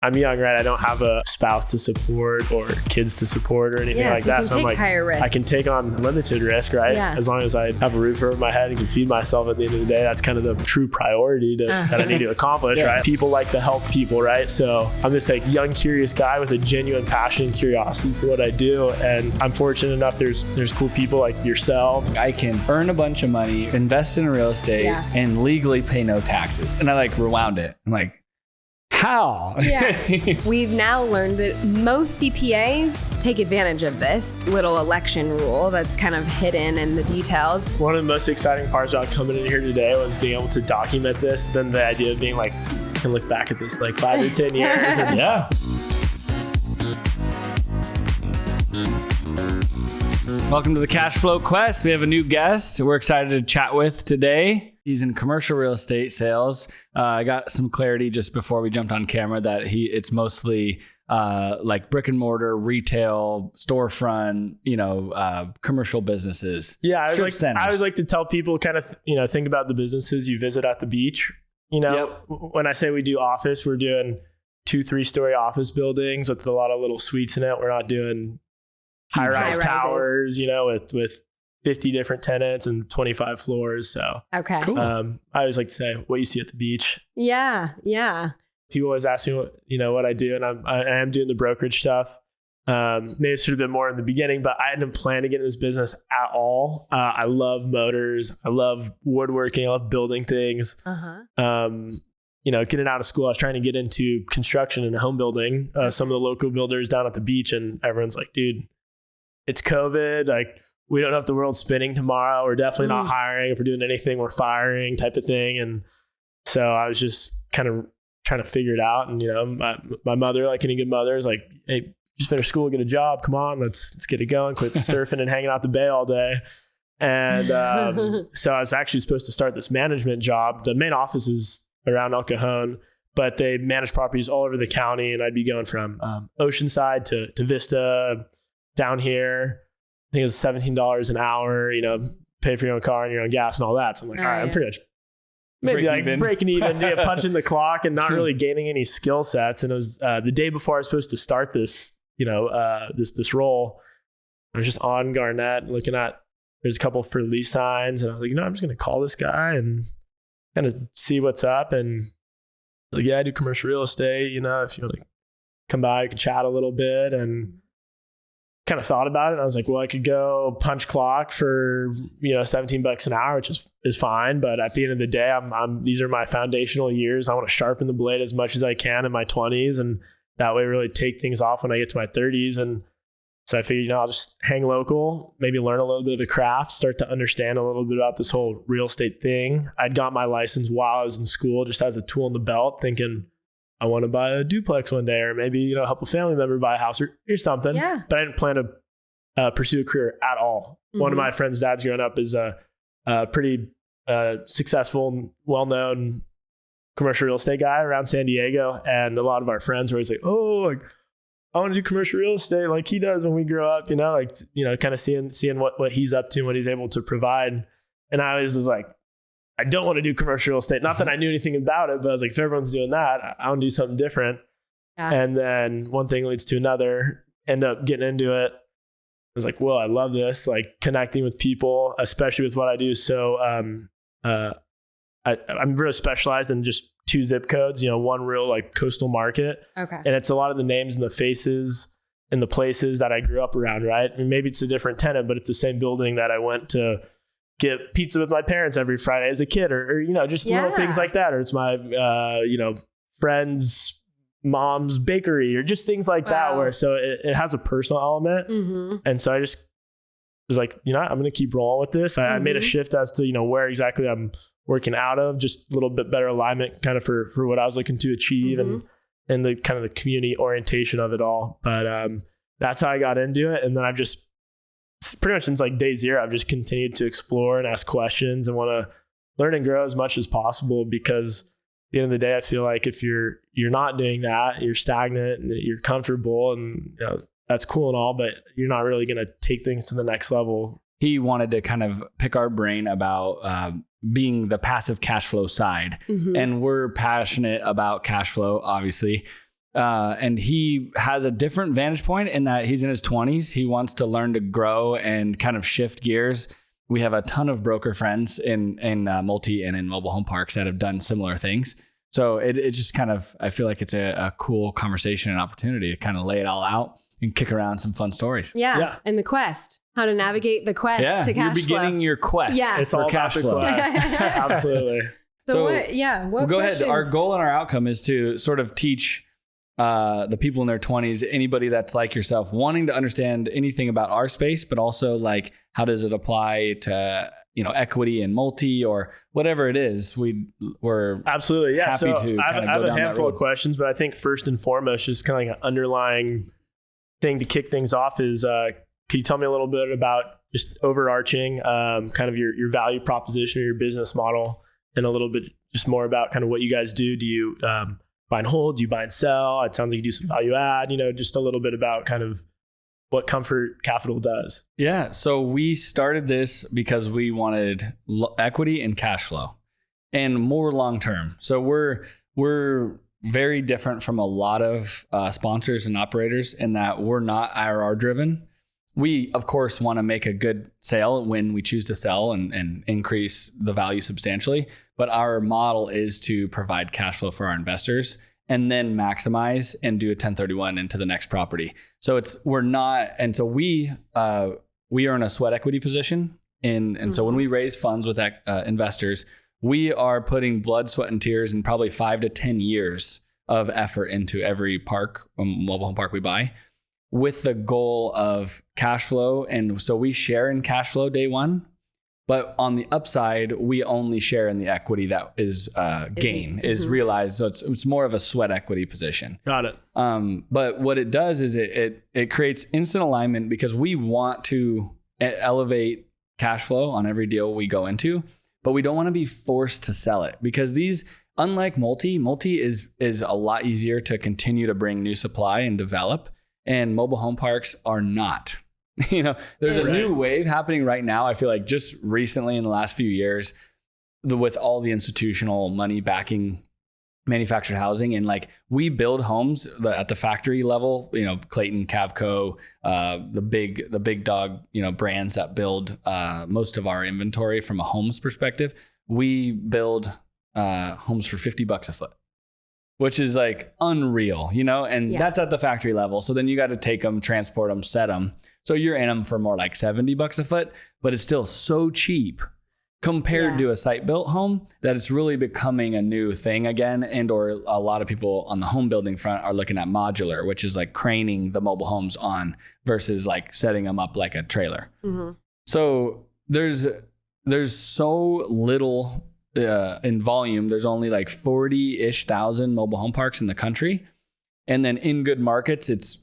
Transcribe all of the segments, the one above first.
I'm young, right? I don't have a spouse to support or kids to support or anything like that. So I'm like, higher risk. I can take on limited risk, right? Yeah. As long as I have a roof over my head and can feed myself at the end of the day, that's kind of the true priority that I need to accomplish, right? People like to help people, right? So I'm this like young, curious guy with a genuine passion and curiosity for what I do. And I'm fortunate enough, there's cool people like yourselves. I can earn a bunch of money, invest in real estate, and legally pay no taxes. And I like rewound it. I'm like, how? Yeah. We've now learned that most CPAs take advantage of this little election rule that's kind of hidden in the details. One of the most exciting parts about coming in here today was being able to document this. Then the idea of being like, I can look back at this like 5 or 10 years. And yeah. Welcome to the CashFlow Quest. We have a new guest we're excited to chat with today. He's in commercial real estate sales. I got some clarity just before we jumped on camera that it's mostly like brick and mortar, retail, storefront, commercial businesses. Yeah, I always like to tell people kind of, think about the businesses you visit at the beach. When I say we do office, we're doing 2-3 story office buildings with a lot of little suites in it. We're not doing high-rise towers, with 50 different tenants and 25 floors. So, okay. Cool. I always like to say what you see at the beach. Yeah. Yeah. People always ask me what I do, and I am doing the brokerage stuff. Maybe it should have been more in the beginning, but I didn't plan to get in this business at all. I love motors. I love woodworking. I love building things. Getting out of school, I was trying to get into construction and home building. Some of the local builders down at the beach, and everyone's like, dude, it's COVID. Like, we don't know if the world's spinning tomorrow. We're definitely not hiring. If we're doing anything, we're firing, type of thing. And so I was just kind of trying to figure it out. And, my mother, like any good mother, is like, hey, just finish school, get a job. Come on, let's get it going. Quit surfing and hanging out the bay all day. And so I was actually supposed to start this management job. The main office is around El Cajon, but they manage properties all over the county. And I'd be going from Oceanside to Vista down here. I think it was $17 an hour, pay for your own car and your own gas and all that. So I'm like, all right, I'm pretty much maybe breaking even, punching the clock and not really gaining any skill sets. And it was the day before I was supposed to start this, this role. I was just on Garnett looking at, there's a couple for lease signs. And I was like, I'm just going to call this guy and kind of see what's up. And like, yeah, I do commercial real estate. If you want to come by, you can chat a little bit. And kind of thought about it. And I was like, well, I could go punch clock for, $17 an hour, which is fine. But at the end of the day, these are my foundational years. I want to sharpen the blade as much as I can in my 20s. And that way really take things off when I get to my 30s. And so I figured, I'll just hang local, maybe learn a little bit of the craft, start to understand a little bit about this whole real estate thing. I'd got my license while I was in school, just as a tool in the belt, thinking, I want to buy a duplex one day, or maybe, help a family member buy a house or something. Yeah. But I didn't plan to pursue a career at all. Mm-hmm. One of my friend's dads growing up is a pretty successful, well-known commercial real estate guy around San Diego. And a lot of our friends were always like, I want to do commercial real estate like he does when we grow up, kind of seeing what he's up to and what he's able to provide. And I always was like, I don't want to do commercial real estate. Not that I knew anything about it, but I was like, if everyone's doing that, I want to do something different. Yeah. And then one thing leads to another, end up getting into it. I was like, well, I love this, like connecting with people, especially with what I do. So I'm really specialized in just 2 zip codes, one real like coastal market. Okay. And it's a lot of the names and the faces and the places that I grew up around, right? I mean, maybe it's a different tenant, but it's the same building that I went to get pizza with my parents every Friday as a kid, or just little things like that. Or it's my, friend's mom's bakery, or just things like that, where, so it has a personal element. Mm-hmm. And so I just was like, I'm going to keep rolling with this. I made a shift as to, where exactly I'm working out of, just a little bit better alignment kind of for what I was looking to achieve, and the kind of the community orientation of it all. But that's how I got into it. And then I've just pretty much since like day 0, I've just continued to explore and ask questions and want to learn and grow as much as possible, because at the end of the day, I feel like if you're not doing that, you're stagnant and you're comfortable, and that's cool and all, but you're not really going to take things to the next level. He wanted to kind of pick our brain about being the passive cash flow side. Mm-hmm. And we're passionate about cash flow, obviously. And he has a different vantage point in that he's in his 20s. He wants to learn to grow and kind of shift gears. We have a ton of broker friends in multi and in mobile home parks that have done similar things. So it just kind of, I feel like it's a cool conversation and opportunity to kind of lay it all out and kick around some fun stories. Yeah. And the quest, how to navigate the quest to cash you're beginning your quest. Yeah. It's all cash about the flow. quest. Absolutely. So what go questions? ahead. Our goal and our outcome is to sort of teach the people in their 20s, anybody that's like yourself, wanting to understand anything about our space, but also like, how does it apply to, equity and multi or whatever it is? We're absolutely. Yeah. happy So to I have a handful of questions, but I think first and foremost, just kind of like an underlying thing to kick things off is, can you tell me a little bit about just overarching, kind of your value proposition or your business model, and a little bit just more about kind of what you guys do? Do you, buy and hold? Do you buy and sell? It sounds like you do some value add, just a little bit about kind of what Comfort Capital does. Yeah. So we started this because we wanted equity and cash flow and more long-term. So we're very different from a lot of sponsors and operators in that we're not IRR driven. We, of course, want to make a good sale when we choose to sell and increase the value substantially. But our model is to provide cash flow for our investors and then maximize and do a 1031 into the next property. So we are in a sweat equity position. And so when we raise funds with investors, we are putting blood, sweat, and tears and probably 5 to 10 years of effort into every park, mobile home park we buy, with the goal of cash flow. And so we share in cash flow day one, but on the upside, we only share in the equity that is is realized. So it's more of a sweat equity position. Got it. But what it does is it creates instant alignment because we want to elevate cash flow on every deal we go into, but we don't want to be forced to sell it because unlike multi is a lot easier to continue to bring new supply and develop. And mobile home parks are not. There's a new wave happening right now. I feel like just recently in the last few years, with all the institutional money backing manufactured housing, and like we build homes at the factory level, Clayton, Cavco, the big dog, brands that build most of our inventory from a homes perspective. We build homes for $50 a foot, which is like unreal, and that's at the factory level. So then you got to take them, transport them, set them. So you're in them for more like $70 a foot, but it's still so cheap compared to a site built home that it's really becoming a new thing again. And or a lot of people on the home building front are looking at modular, which is like craning the mobile homes on versus like setting them up like a trailer. Mm-hmm. So there's so little in volume. There's only like 40-ish thousand mobile home parks in the country. And then in good markets, it's,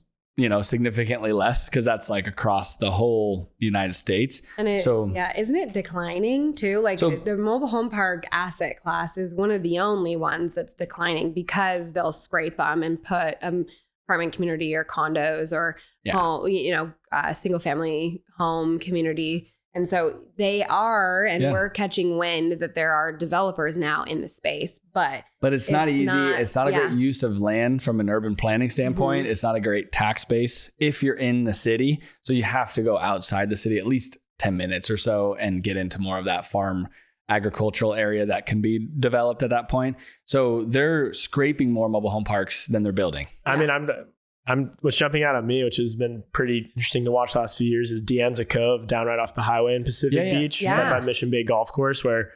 significantly less because that's like across the whole United States. And isn't it declining too? Like the mobile home park asset class is one of the only ones that's declining because they'll scrape them and put apartment community or condos or home, single family home community. And so they are, and we're catching wind that there are developers now in the space, but it's not easy. It's not a great use of land from an urban planning standpoint. Mm-hmm. It's not a great tax base if you're in the city. So you have to go outside the city at least 10 minutes or so and get into more of that farm agricultural area that can be developed at that point. So they're scraping more mobile home parks than they're building. I mean, what's jumping out at me, which has been pretty interesting to watch the last few years, is De Anza Cove down right off the highway in Pacific Beach, right by Mission Bay Golf Course, where,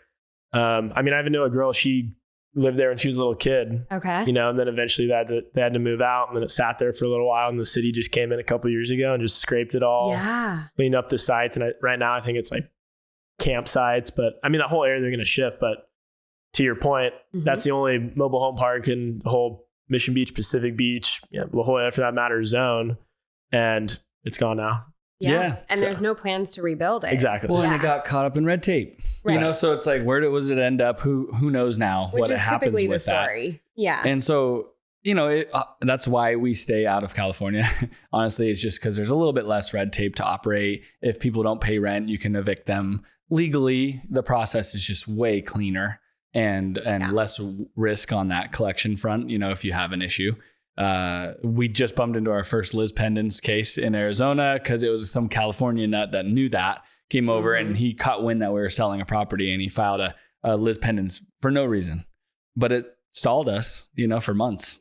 I even know a girl, she lived there when she was a little kid. Okay. And then eventually they had to move out, and then it sat there for a little while, and the city just came in a couple of years ago and just scraped it all. Yeah. Cleaned up the sites. And right now I think it's like campsites, but that whole area they're going to shift. But to your point, that's the only mobile home park in the whole Mission Beach, Pacific Beach, La Jolla for that matter zone, and it's gone now. Yeah. And there's no plans to rebuild it. Exactly. Well, and it got caught up in red tape. Right. So it's like, where was it end up? Who knows now what happens with that? Which is typically the story. Yeah. And so, that's why we stay out of California. Honestly, it's just because there's a little bit less red tape to operate. If people don't pay rent, you can evict them legally. The process is just way cleaner and less risk on that collection front, if you have an issue. We just bumped into our first Liz Pendens case in Arizona because it was some California nut that knew that, came over and he caught wind that we were selling a property and he filed a Liz Pendens for no reason. But it stalled us, for months.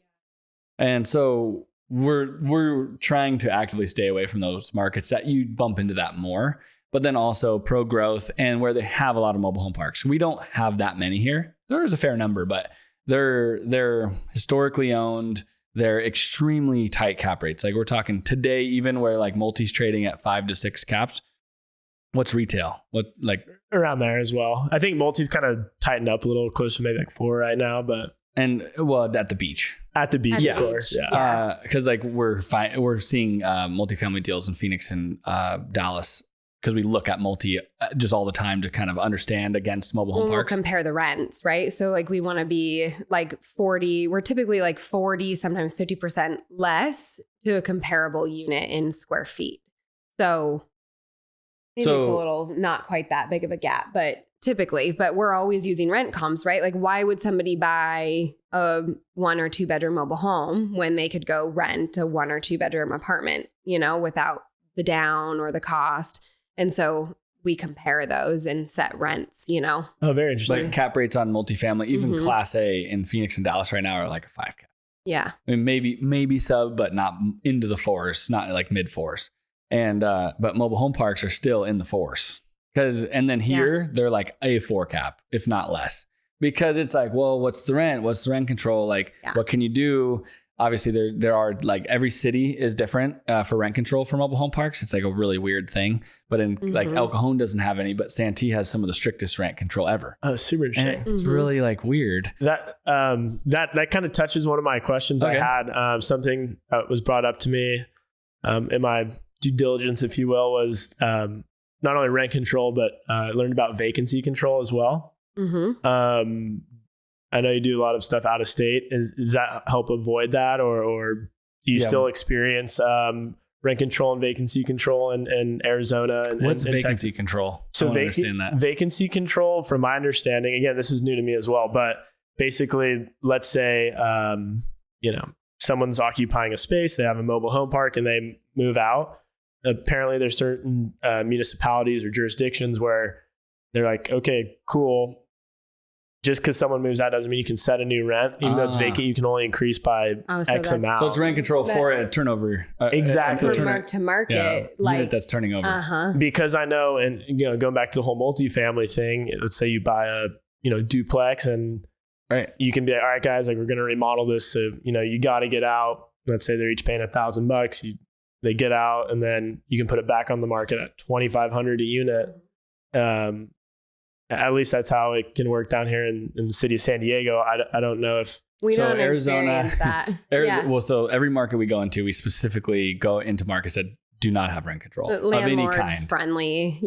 And so we're trying to actively stay away from those markets that you bump into that more, but then also pro growth and where they have a lot of mobile home parks. We don't have that many here. There is a fair number, but they're historically owned. They're extremely tight cap rates. Like we're talking today, even where like multi's trading at 5 to 6 caps. What's retail? What like around there as well? I think multi's kind of tightened up a little, close to maybe like 4 right now, but at the beach. At the beach, of course, yeah. Because like we're seeing multifamily deals in Phoenix and Dallas because we look at multi just all the time to kind of understand against mobile home parks. We'll compare the rents, right? So like we want to be like 40. We're typically like 40, sometimes 50% less to a comparable unit in square feet. So maybe it's a little not quite that big of a gap, but typically, but we're always using rent comps, right? Like why would somebody buy a 1 or 2 bedroom mobile home when they could go rent a 1 or 2 bedroom apartment, without the down or the cost? And so we compare those and set rents, Oh, very interesting. Like cap rates on multifamily, even Class A in Phoenix and Dallas right now are like a 5 cap. Yeah. I mean, maybe sub, but not into the 4s, not like mid 4s. And, but mobile home parks are still in the 4s. And then here they're like a 4 cap, if not less, because it's like, well, what's the rent? What's the rent control? Like, what can you do? Obviously there are like every city is different for rent control for mobile home parks. It's like a really weird thing, but in like El Cajon doesn't have any, but Santee has some of the strictest rent control ever. Oh, super interesting. It's really like weird. That kind of touches one of my questions I had. Something that was brought up to me in my due diligence, if you will, was not only rent control, but I learned about vacancy control as well. I know you do a lot of stuff out of state. Does that help avoid that? Or do you still experience rent control and vacancy control in Arizona? What's and vacancy Texas? Control? So vacancy control, from my understanding, again, this is new to me as well, but basically, let's say, someone's occupying a space, they have a mobile home park and they move out. Apparently there's certain municipalities or jurisdictions where they're like, okay, cool. Just because someone moves out doesn't mean you can set a new rent. Even though it's vacant, you can only increase by X amount. So it's rent control for a turnover. Exactly. For mark to market. Unit that's turning over. Because I know, and going back to the whole multifamily thing, let's say you buy a duplex and you can be like, all right, guys, like we're going to remodel this. So, you got to get out. Let's say they're each paying $1,000. They get out and then you can put it back on the market at $2,500 a unit. At least that's how it can work down here in the city of San Diego. I don't know if don't Arizona, that. Well, so every market we go into, we specifically go into markets that do not have rent control of any kind. Friendly,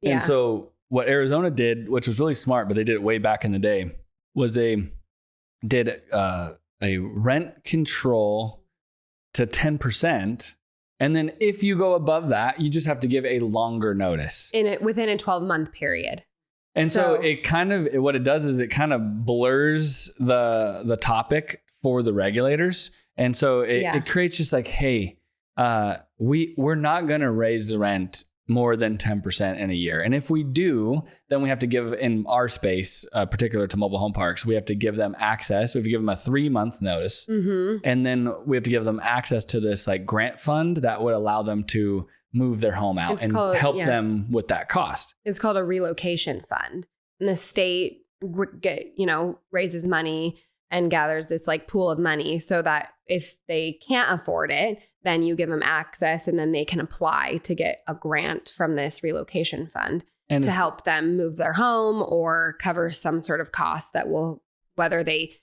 And so what Arizona did, which was really smart, but they did it way back in the day, was they did a rent control to 10%. And then if you go above that, you just have to give a longer notice. Within a 12-month period. And so it kind of, what it does is it kind of blurs the topic for the regulators. And so it creates just like, hey, we're not going to raise the rent more than 10% in a year. And if we do, then we have to give, in our space, particular to mobile home parks, we have to give them access. We have to give them a 3-month notice. And then we have to give them access to this like grant fund that would allow them to move their home out and help them with that cost. It's called a relocation fund. And the state, raises money and gathers this like pool of money so that if they can't afford it, then you give them access and then they can apply to get a grant from this relocation fund to help them move their home or cover some sort of cost that will, whether they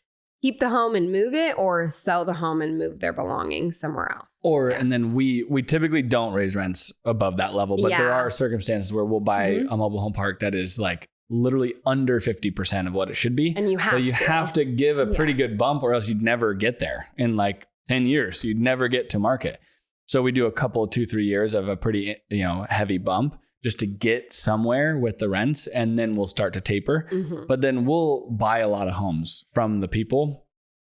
keep the home and move it or sell the home and move their belongings somewhere else. And then we typically don't raise rents above that level, but there are circumstances where we'll buy a mobile home park that is like literally under 50% of what it should be. And you have to give a pretty good bump or else you'd never get there in like 10 years. You'd never get to market. So we do a couple of 2-3 years of a pretty, heavy bump just to get somewhere with the rents. And then we'll start to taper, but then we'll buy a lot of homes from the people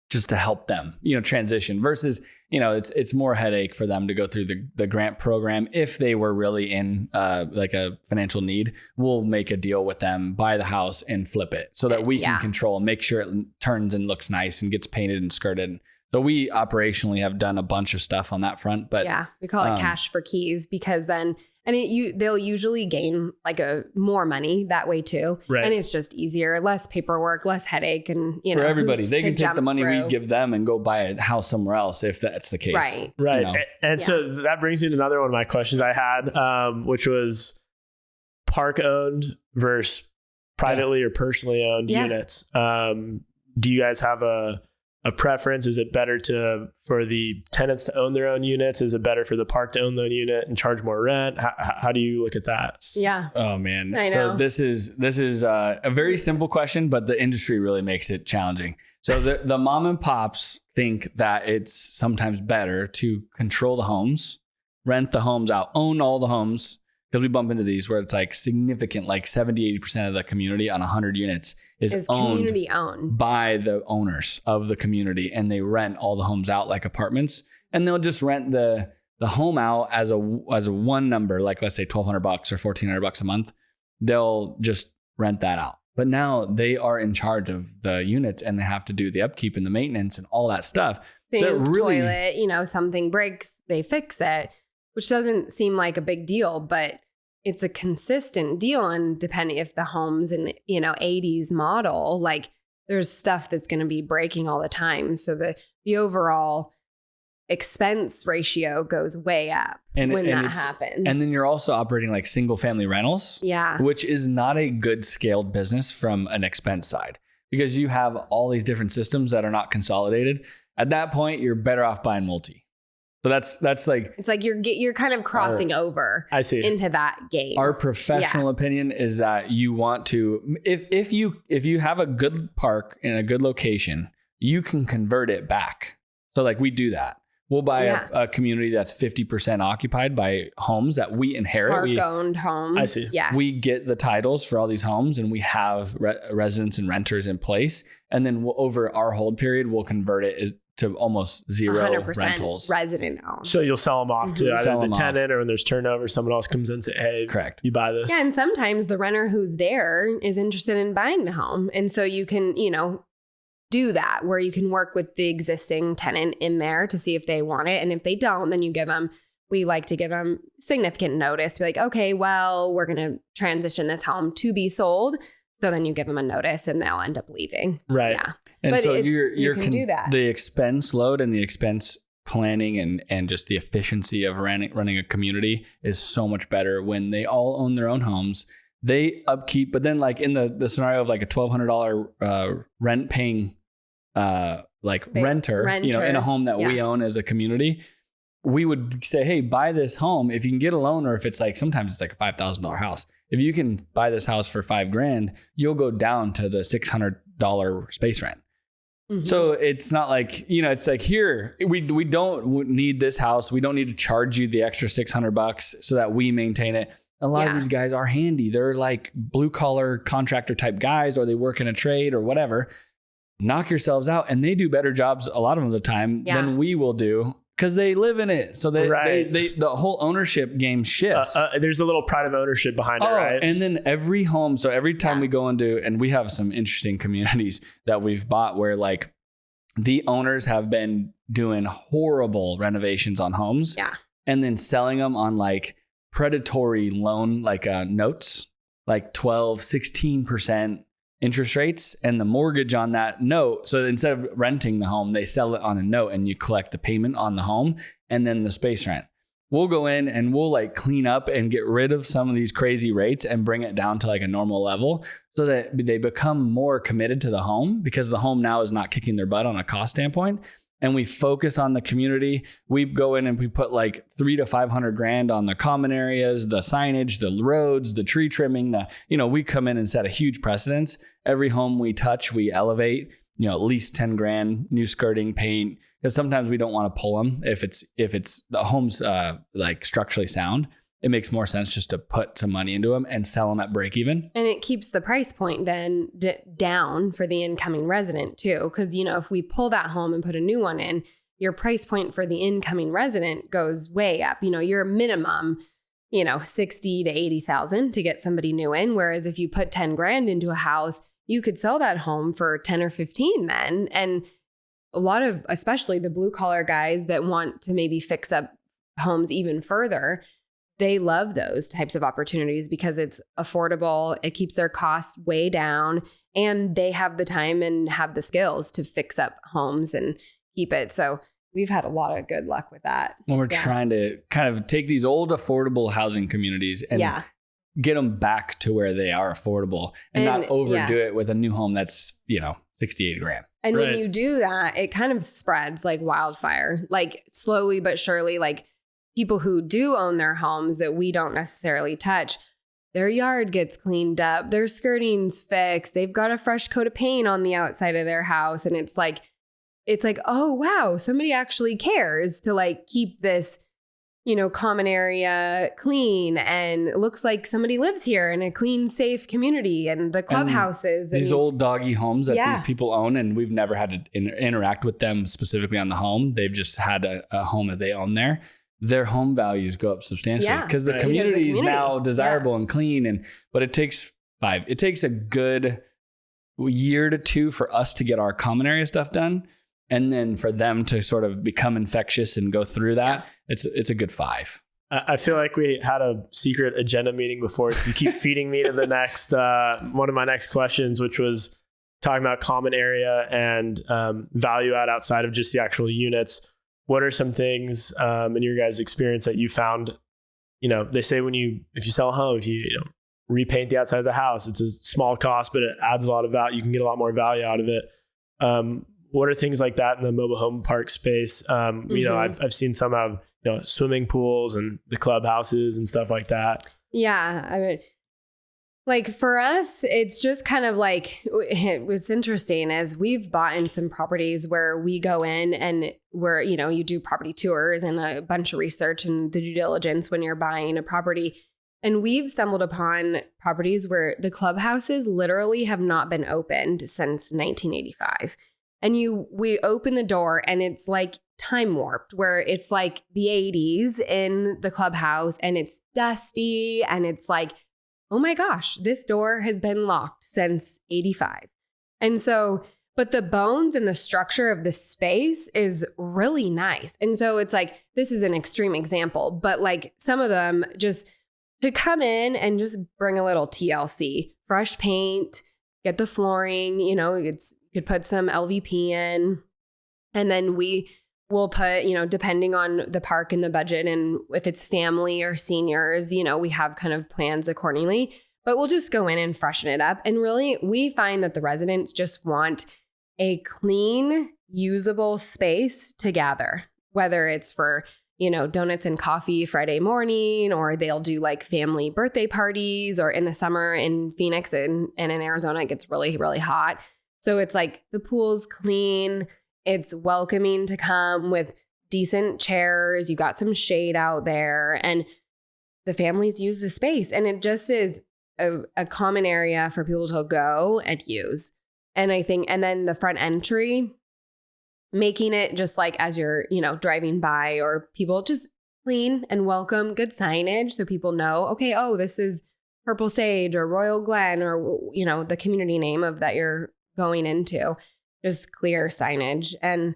just to help them, transition versus, it's more headache for them to go through the grant program. If they were really in like a financial need, we'll make a deal with them, buy the house and flip it so that we can control and make sure it turns and looks nice and gets painted and skirted. So we operationally have done a bunch of stuff on that front, but we call it cash for keys because then, they'll usually gain like more money that way too. Right. And it's just easier, less paperwork, less headache. And, for everybody, they can take the money we give them and go buy a house somewhere else if that's the case. Right. And so that brings me to another one of my questions I had, which was park owned versus privately or personally owned units. Do you guys have a preference? Is it better for the tenants to own their own units? Is it better for the park to own their own unit and charge more rent? How do you look at that? Yeah. Oh man. I know. So this is a very simple question, but the industry really makes it challenging. So the mom and pops think that it's sometimes better to control the homes, rent the homes out, own all the homes. Because we bump into these where it's like significant, like 70-80% of the community on 100 units is community owned by the owners of the community, and they rent all the homes out like apartments, and they'll just rent the home out as a one number, like let's say $1,200 or $1,400 a month. They'll just rent that out. But now they are in charge of the units and they have to do the upkeep and the maintenance and all that stuff. Toilet, something breaks, they fix it, which doesn't seem like a big deal, but it's a consistent deal. And depending if the home's in, 80s model, like there's stuff that's going to be breaking all the time. So the overall expense ratio goes way up when that happens. And then you're also operating like single family rentals, which is not a good scaled business from an expense side because you have all these different systems that are not consolidated. At that point, you're better off buying multi. So that's like, it's like you're kind of crossing over into that game. Our professional opinion is that you want to, if you have a good park in a good location, you can convert it back. So like we do that. We'll buy a community that's 50% occupied by homes that we inherit. Park-owned homes. I see. Yeah. We get the titles for all these homes and we have residents and renters in place. And then over our hold period, we'll convert it to almost zero 100% rentals. Resident owned. So you'll sell them off to either the tenant or when there's turnover, someone else comes in and say, hey, correct, you buy this. Yeah, and sometimes the renter who's there is interested in buying the home. And so you can, do that where you can work with the existing tenant in there to see if they want it. And if they don't, then we like to give them significant notice to be like, okay, well, we're going to transition this home to be sold. So then you give them a notice and they'll end up leaving. Right. Yeah. And but so you can do that. The expense load and the expense planning and just the efficiency of running a community is so much better when they all own their own homes. They upkeep, but then like in the scenario of like a $1,200 rent paying renter, in a home that we own as a community, we would say, hey, buy this home. If you can get a loan, or if it's like, sometimes it's like a $5,000 house. If you can buy this house for $5,000, you'll go down to the $600 space rent. Mm-hmm. So it's not like, it's like here, we don't need this house. We don't need to charge you the extra $600 so that we maintain it. A lot of these guys are handy. They're like blue collar contractor type guys, or they work in a trade or whatever. Knock yourselves out. And they do better jobs a lot of the time than we will do because they live in it. So they the whole ownership game shifts. There's a little pride of ownership behind it, right? And then every home. So every time we go and we have some interesting communities that we've bought where like the owners have been doing horrible renovations on homes and then selling them on like predatory loan, like notes, like 12, 16% interest rates, and the mortgage on that note. So instead of renting the home, they sell it on a note and you collect the payment on the home and then the space rent. We'll go in and we'll like clean up and get rid of some of these crazy rates and bring it down to like a normal level so that they become more committed to the home because the home now is not kicking their butt on a cost standpoint. And we focus on the community. We go in and we put like $300,000 to $500,000 on the common areas, the signage, the roads, the tree trimming. We come in and set a huge precedence. Every home we touch, we elevate. At least $10,000, new skirting, paint. Because sometimes we don't want to pull them if it's the home's like structurally sound. it makes more sense just to put some money into them and sell them at break even. And it keeps the price point then down for the incoming resident too. Because, if we pull that home and put a new one in, your price point for the incoming resident goes way up. Your minimum, 60 to 80,000 to get somebody new in. Whereas if you put 10 grand into a house, you could sell that home for 10 or 15 then. And a lot of, especially the blue collar guys that want to maybe fix up homes even further, they love those types of opportunities because it's affordable. It keeps their costs way down and they have the time and have the skills to fix up homes and keep it. So we've had a lot of good luck with that. When we're trying to kind of take these old affordable housing communities and get them back to where they are affordable and not overdo it with a new home that's, 68 grand. And when you do that, it kind of spreads like wildfire, like slowly but surely, like people who do own their homes that we don't necessarily touch, their yard gets cleaned up, their skirting's fixed, they've got a fresh coat of paint on the outside of their house. And it's like, oh, wow, somebody actually cares to like keep this, common area clean, and it looks like somebody lives here in a clean, safe community, and the clubhouses. These old doggy homes that these people own, and we've never had to interact with them specifically on the home. They've just had a home that they own there. Their home values go up substantially because the community is now desirable and clean. But it takes a good year to 2 for us to get our common area stuff done. And then for them to sort of become infectious and go through that, it's a good 5. I feel like we had a secret agenda meeting before to keep feeding me to the next, one of my next questions, which was talking about common area and value add outside of just the actual units. What are some things in your guys' experience that you found, they say if you sell a home, if you repaint the outside of the house, it's a small cost, but it adds a lot of value. You can get a lot more value out of it. What are things like that in the mobile home park space? I've seen some have, swimming pools and the clubhouses and stuff like that. Yeah. I mean, like for us, it's just kind of like, it was interesting as we've bought in some properties where we go in and where, you do property tours and a bunch of research and the due diligence when you're buying a property. And we've stumbled upon properties where the clubhouses literally have not been opened since 1985. And we open the door and it's like time warped, where it's like the 80s in the clubhouse and it's dusty and it's like, oh my gosh, this door has been locked since 85. And so, but the bones and the structure of the space is really nice. And so it's like, this is an extreme example, but like some of them just to come in and just bring a little TLC, fresh paint, get the flooring, you could put some LVP in, and then we will put, depending on the park and the budget and if it's family or seniors, we have kind of plans accordingly, but we'll just go in and freshen it up. And really, we find that the residents just want a clean, usable space to gather, whether it's for, donuts and coffee Friday morning, or they'll do like family birthday parties, or in the summer in Phoenix and in Arizona, it gets really, really hot. So it's like the pool's clean. It's welcoming to come with decent chairs. You got some shade out there and the families use the space. And it just is a common area for people to go and use. And I think, and then the front entry, making it just like as you're, driving by, or people just clean and welcome, good signage so people know, okay, oh, this is Purple Sage or Royal Glen, or, the community name of that you're going into, just clear signage. And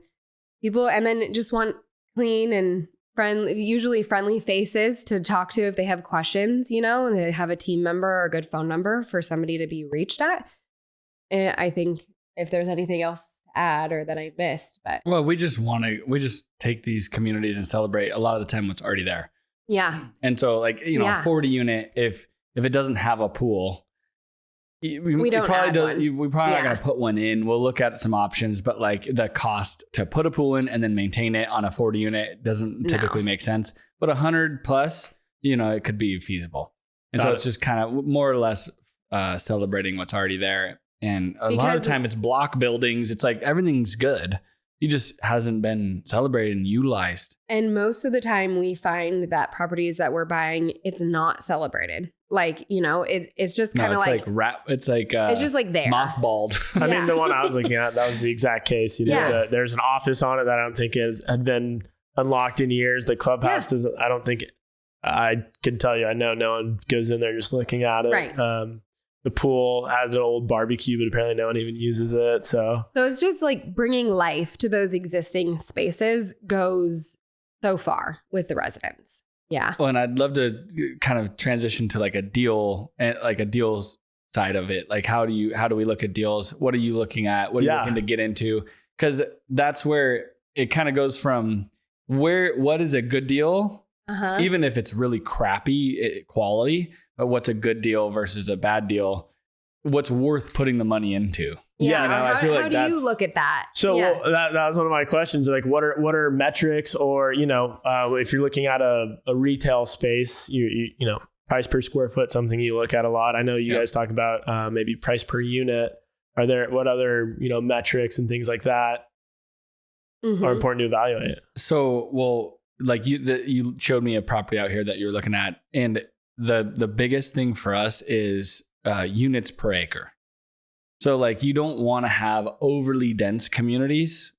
people, and then just want clean and usually friendly faces to talk to if they have questions, and they have a team member or a good phone number for somebody to be reached at. And I think if there's anything else to add or that I missed, but we just take these communities and celebrate a lot of the time what's already there. Yeah. And so like, a 40 unit, if it doesn't have a pool, we probably not going to put one in. We'll look at some options, but like the cost to put a pool in and then maintain it on a 40 unit doesn't typically make sense. But 100 plus, it could be feasible. And so it's just kind of more or less celebrating what's already there. And a lot of the time it's block buildings. It's like everything's good, he just hasn't been celebrated and utilized. And most of the time we find that properties that we're buying, it's not celebrated. Like, it's just kind of it's just like there. Mothballed. I mean, the one I was looking at, that was the exact case. There's an office on it that I don't think had been unlocked in years. The clubhouse doesn't, I don't think, I can tell you, I know no one goes in there just looking at it. Right. The pool has an old barbecue, but apparently no one even uses it. So it's just like bringing life to those existing spaces goes so far with the residents. Yeah. Well, and I'd love to kind of transition to like a deal and like a deals side of it. Like how do we look at deals? What are you looking at? What are you looking to get into? Because that's where it kind of goes from what is a good deal? Even if it's really crappy quality, but what's a good deal versus a bad deal? What's worth putting the money into? Yeah, I feel like how do you look at that? So that was one of my questions. Like, what are metrics, or if you're looking at a retail space, you know, price per square foot, something you look at a lot. I know you guys talk about maybe price per unit. What other metrics and things like that are important to evaluate? So, like you showed me a property out here that you're looking at, and the biggest thing for us is units per acre. So like you don't want to have overly dense communities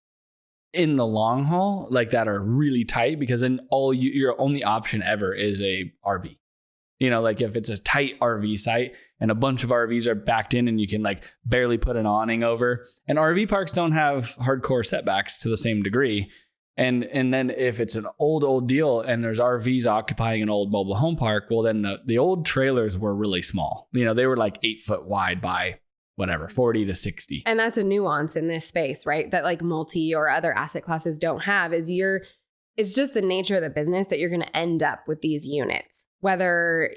in the long haul, like that are really tight, because then your only option ever is a RV. Like if it's a tight RV site and a bunch of RVs are backed in and you can like barely put an awning over, and RV parks don't have hardcore setbacks to the same degree. And then if it's an old deal and there's RVs occupying an old mobile home park, well, then the old trailers were really small. They were like 8 foot wide by whatever, 40 to 60. And that's a nuance in this space, right? That like multi or other asset classes don't have is it's just the nature of the business that you're going to end up with these units, whether,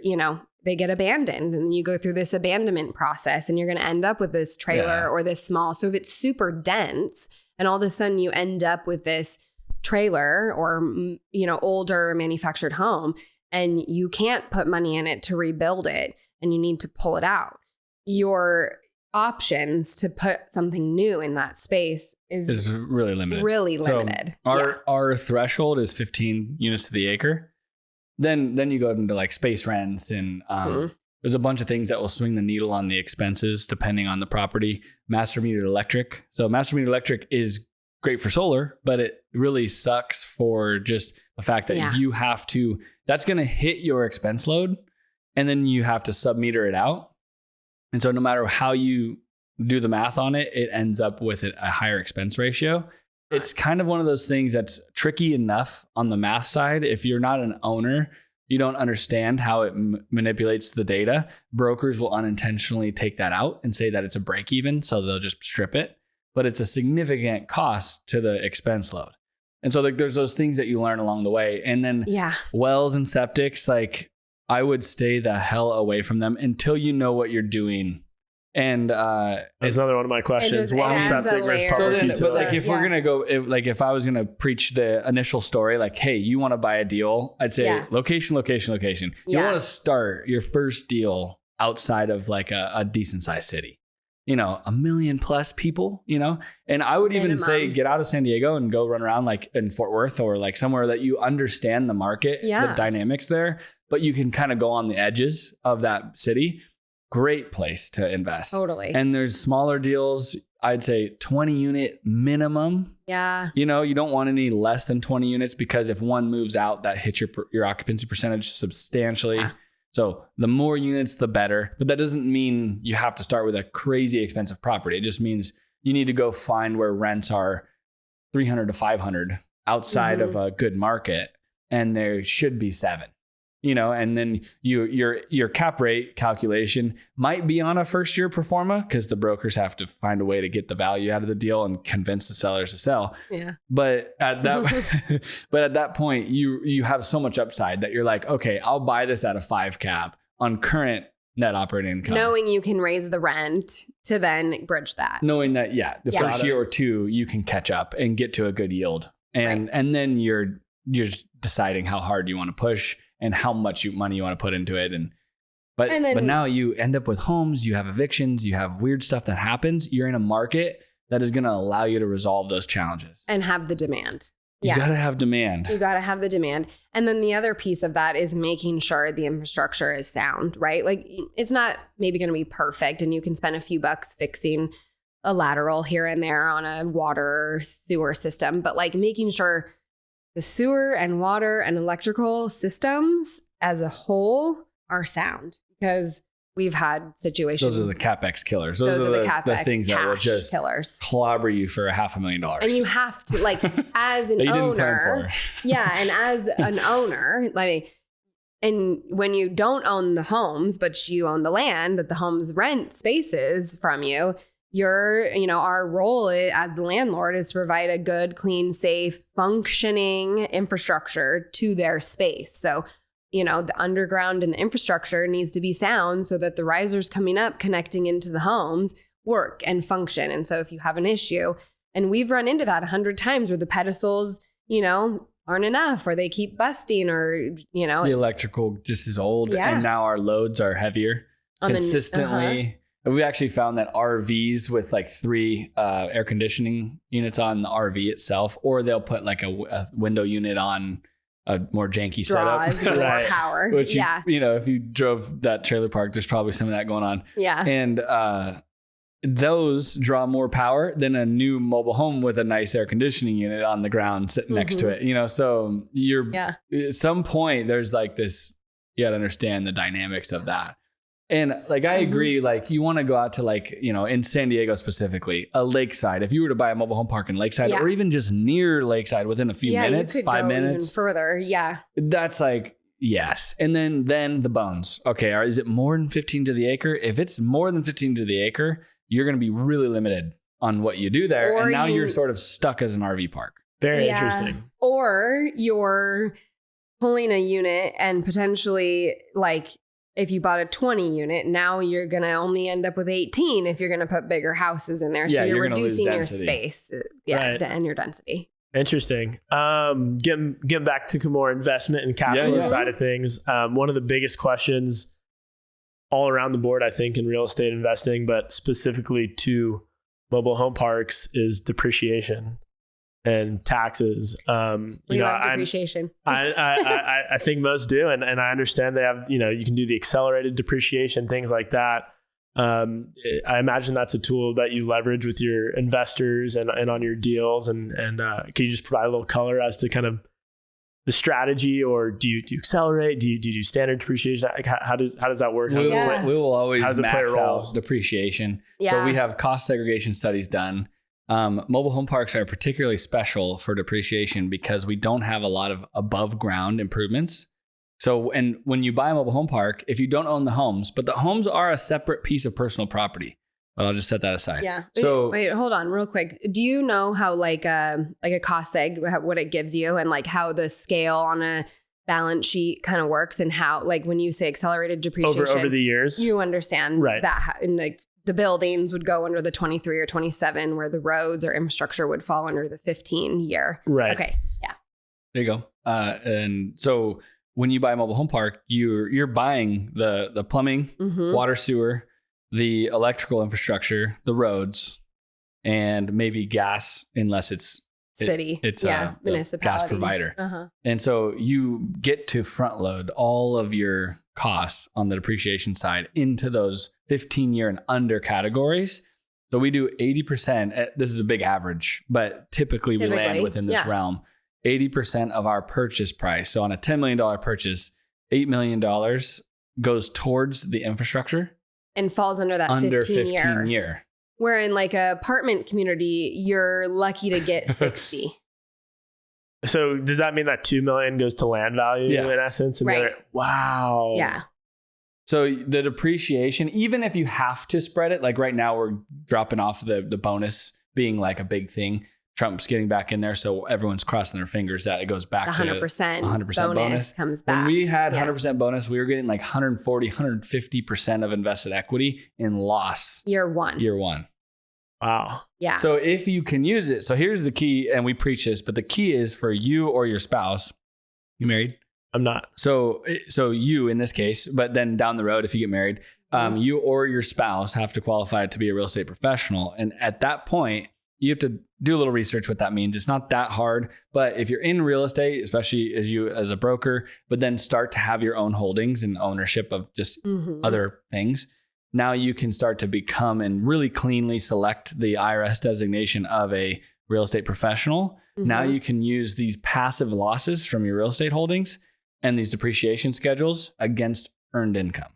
they get abandoned and you go through this abandonment process and you're going to end up with this trailer or this small. So if it's super dense and all of a sudden you end up with this trailer or, older manufactured home and you can't put money in it to rebuild it and you need to pull it out, your options to put something new in that space is really limited. Really limited. So our threshold is 15 units to the acre. Then you go into like space rents and there's a bunch of things that will swing the needle on the expenses depending on the property. Master metered electric. So master metered electric is great for solar, but it really sucks for just the fact that you have to, that's going to hit your expense load and then you have to sub-meter it out. And so no matter how you do the math on it, it ends up with a higher expense ratio. It's kind of one of those things that's tricky enough on the math side. If you're not an owner, you don't understand how it manipulates the data. Brokers will unintentionally take that out and say that it's a break even. So they'll just strip it, but it's a significant cost to the expense load. And so there's those things that you learn along the way. And then wells and septics, like I would stay the hell away from them until you know what you're doing. And that's another one of my questions. Well, septic versus public utility. But like if we're gonna go, if I was gonna preach the initial story, like, hey, you want to buy a deal? I'd say location. You want to start your first deal outside of like a decent sized city. 1 million plus people, and I would even say get out of San Diego and go run around like in Fort Worth or like somewhere that you understand the market, the dynamics there, but you can kind of go on the edges of that city. Great place to invest. Totally. And there's smaller deals. I'd say 20 unit minimum. Yeah. You don't want any less than 20 units because if one moves out, that hits your occupancy percentage substantially. Yeah. So the more units, the better. But that doesn't mean you have to start with a crazy expensive property. It just means you need to go find where rents are 300 to 500 outside of a good market. And there should be 7. And then your cap rate calculation might be on a first year pro forma because the brokers have to find a way to get the value out of the deal and convince the sellers to sell. Yeah. But at that point, you have so much upside that you're like, okay, I'll buy this at a 5 cap on current net operating income. Knowing you can raise the rent to then bridge that. Knowing that, first year or two, you can catch up and get to a good yield. And then you're just deciding how hard you want to push and how much money you want to put into it. But now you end up with homes, you have evictions, you have weird stuff that happens. You're in a market that is going to allow you to resolve those challenges. And have the demand. You got to have demand. You got to have the demand. And then the other piece of that is making sure the infrastructure is sound, right? Like it's not maybe going to be perfect and you can spend a few bucks fixing a lateral here and there on a water sewer system, but like making sure the sewer and water and electrical systems as a whole are sound, because we've had situations. Those are the CapEx killers. Those are the CapEx, the things that will just killers. Clobber you for $500,000. And you have to, like, as an owner, and as an owner, like, and when you don't own the homes, but you own the land that the homes rent spaces from you, our role as the landlord is to provide a good, clean, safe, functioning infrastructure to their space. So, the underground and the infrastructure needs to be sound so that the risers coming up, connecting into the homes work and function. And so if you have an issue, and we've run into that 100 times where the pedestals, aren't enough, or they keep busting, or, the electrical just is old. And now our loads are heavier consistently. We actually found that RVs with like 3 air conditioning units on the RV itself, or they'll put like a window unit on a more janky draws setup. More power. Which, if you drove that trailer park, there's probably some of that going on. Yeah. And those draw more power than a new mobile home with a nice air conditioning unit on the ground sitting next to it. So at some point there's like this, you got to understand the dynamics of that. And like, I agree, like you want to go out to like, in San Diego specifically, a lakeside. If you were to buy a mobile home park in Lakeside or even just near Lakeside within a few minutes, 5 minutes. Even further. Yeah. That's like, yes. And then the bones. Okay. Is it more than 15 to the acre? If it's more than 15 to the acre, you're going to be really limited on what you do there. And now you're sort of stuck as an RV park. Very interesting. Or you're pulling a unit and potentially like, if you bought a 20 unit, now you're going to only end up with 18 if you're going to put bigger houses in there. So you're reducing your space and your density. Interesting. Getting back to more investment and cash flow side of things. One of the biggest questions all around the board, I think, in real estate investing, but specifically to mobile home parks, is depreciation and taxes. We love depreciation. I think most do. And I understand they have, you can do the accelerated depreciation, things like that. I imagine that's a tool that you leverage with your investors and on your deals. And can you just provide a little color as to kind of the strategy, or do you accelerate? Do you do standard depreciation? How does that work? We will always max out depreciation. Yeah. So we have cost segregation studies done. Mobile home parks are particularly special for depreciation because we don't have a lot of above ground improvements. So, and when you buy a mobile home park, if you don't own the homes, but the homes are a separate piece of personal property, but I'll just set that aside. Yeah. So wait, hold on real quick. Do you know how like a cost seg, what it gives you, and like how the scale on a balance sheet kind of works, and how, like, when you say accelerated depreciation over the years, you understand that, and like the buildings would go under the 23 or 27, where the roads or infrastructure would fall under the 15 year. Right. Okay. Yeah. There you go. And so when you buy a mobile home park, you're buying the plumbing, water, sewer, the electrical infrastructure, the roads, and maybe gas, unless it's it's a municipality gas provider. And so you get to front load all of your costs on the depreciation side into those 15-year and under categories. So we do 80%. This is a big average, but typically we land within this realm. 80% of our purchase price. So on a $10 million purchase, $8 million goes towards the infrastructure. And falls under that 15 year. Where in like an apartment community, you're lucky to get 60. So does that mean that $2 million goes to land value in essence? And wow. Yeah. So the depreciation, even if you have to spread it, like right now we're dropping off the bonus being like a big thing. Trump's getting back in there, so everyone's crossing their fingers that it goes back 100%. to 100% bonus comes back. When we had 100% bonus, we were getting like 140, 150% of invested equity in loss. Year one. Wow. Yeah. So if you can use it, so here's the key, and we preach this, but the key is for you or your spouse. You married? I'm not. So you in this case, but then down the road, if you get married, you or your spouse have to qualify to be a real estate professional. And at that point, you have to do a little research what that means. It's not that hard, but if you're in real estate, especially as a broker, but then start to have your own holdings and ownership of just other things, now you can start to become and really cleanly select the IRS designation of a real estate professional. Now you can use these passive losses from your real estate holdings and these depreciation schedules against earned income.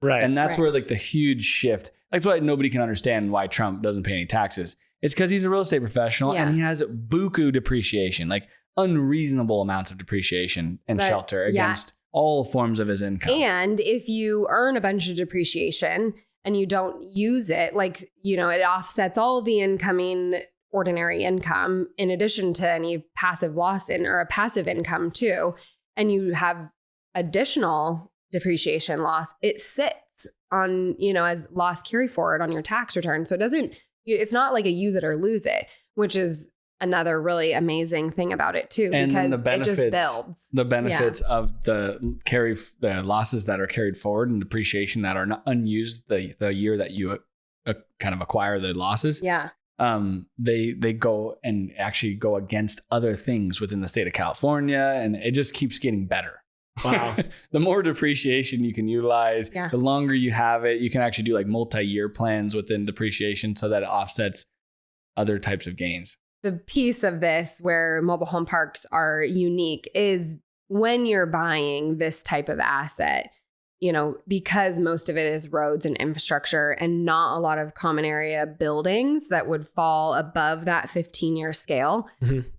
Right. And that's where like the huge shift. That's why nobody can understand why Trump doesn't pay any taxes. It's because he's a real estate professional and he has buku depreciation, like unreasonable amounts of depreciation and shelter against all forms of his income. And if you earn a bunch of depreciation and you don't use it, like, it offsets all the incoming ordinary income in addition to any passive loss or a passive income too. And you have additional depreciation loss, it sits on, as loss carry forward on your tax return. So it's not like a use it or lose it, which is another really amazing thing about it too, and because it just builds. The benefits of the losses that are carried forward and depreciation that are not unused the year that you kind of acquire the losses. Yeah. They go and actually go against other things within the state of California, and it just keeps getting better. Wow. The more depreciation you can utilize, the longer you have it, you can actually do like multi-year plans within depreciation so that it offsets other types of gains. The piece of this where mobile home parks are unique is when you're buying this type of asset, because most of it is roads and infrastructure and not a lot of common area buildings that would fall above that 15-year scale,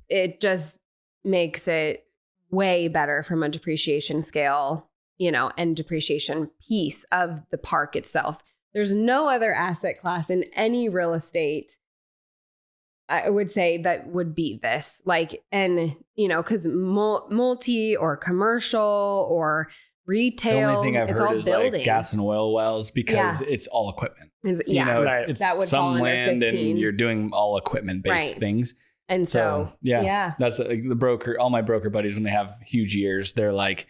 it just makes it way better from a depreciation scale, and depreciation piece of the park itself. There's no other asset class in any real estate, I would say, that would beat this. Because multi or commercial or retail, the only thing I've heard is buildings. Like gas and oil wells, because it's all equipment. It's that would some land and you're doing all equipment based things. And so that's the broker. All my broker buddies, when they have huge years, they're like,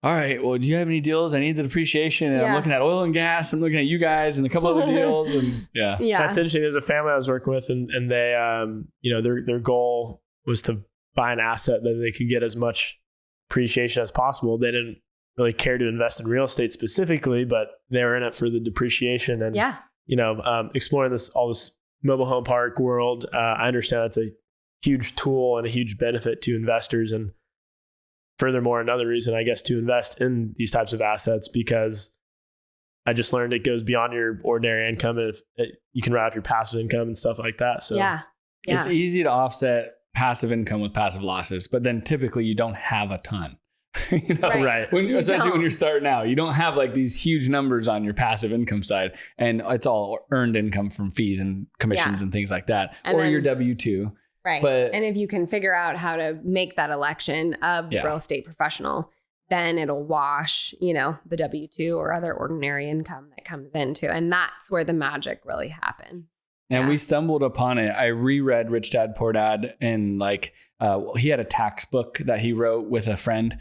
all right, well, do you have any deals? I need the depreciation. And I'm looking at oil and gas. I'm looking at you guys and a couple other deals. And that's interesting. There's a family I was working with and they, their goal was to buy an asset that they could get as much appreciation as possible. They didn't really care to invest in real estate specifically, but they were in it for the depreciation and, exploring all this mobile home park world. I understand that's a huge tool and a huge benefit to investors. And furthermore, another reason, I guess, to invest in these types of assets, because I just learned it goes beyond your ordinary income and you can write off your passive income and stuff like that. So it's easy to offset passive income with passive losses, but then typically you don't have a ton. Especially when you're starting out, you don't have like these huge numbers on your passive income side, and it's all earned income from fees and commissions and things like that, or your W-2. Right. And if you can figure out how to make that election of the real estate professional, then it'll wash, the W-2 or other ordinary income that comes into. And that's where the magic really happens. And we stumbled upon it. I reread Rich Dad Poor Dad, and he had a tax book that he wrote with a friend.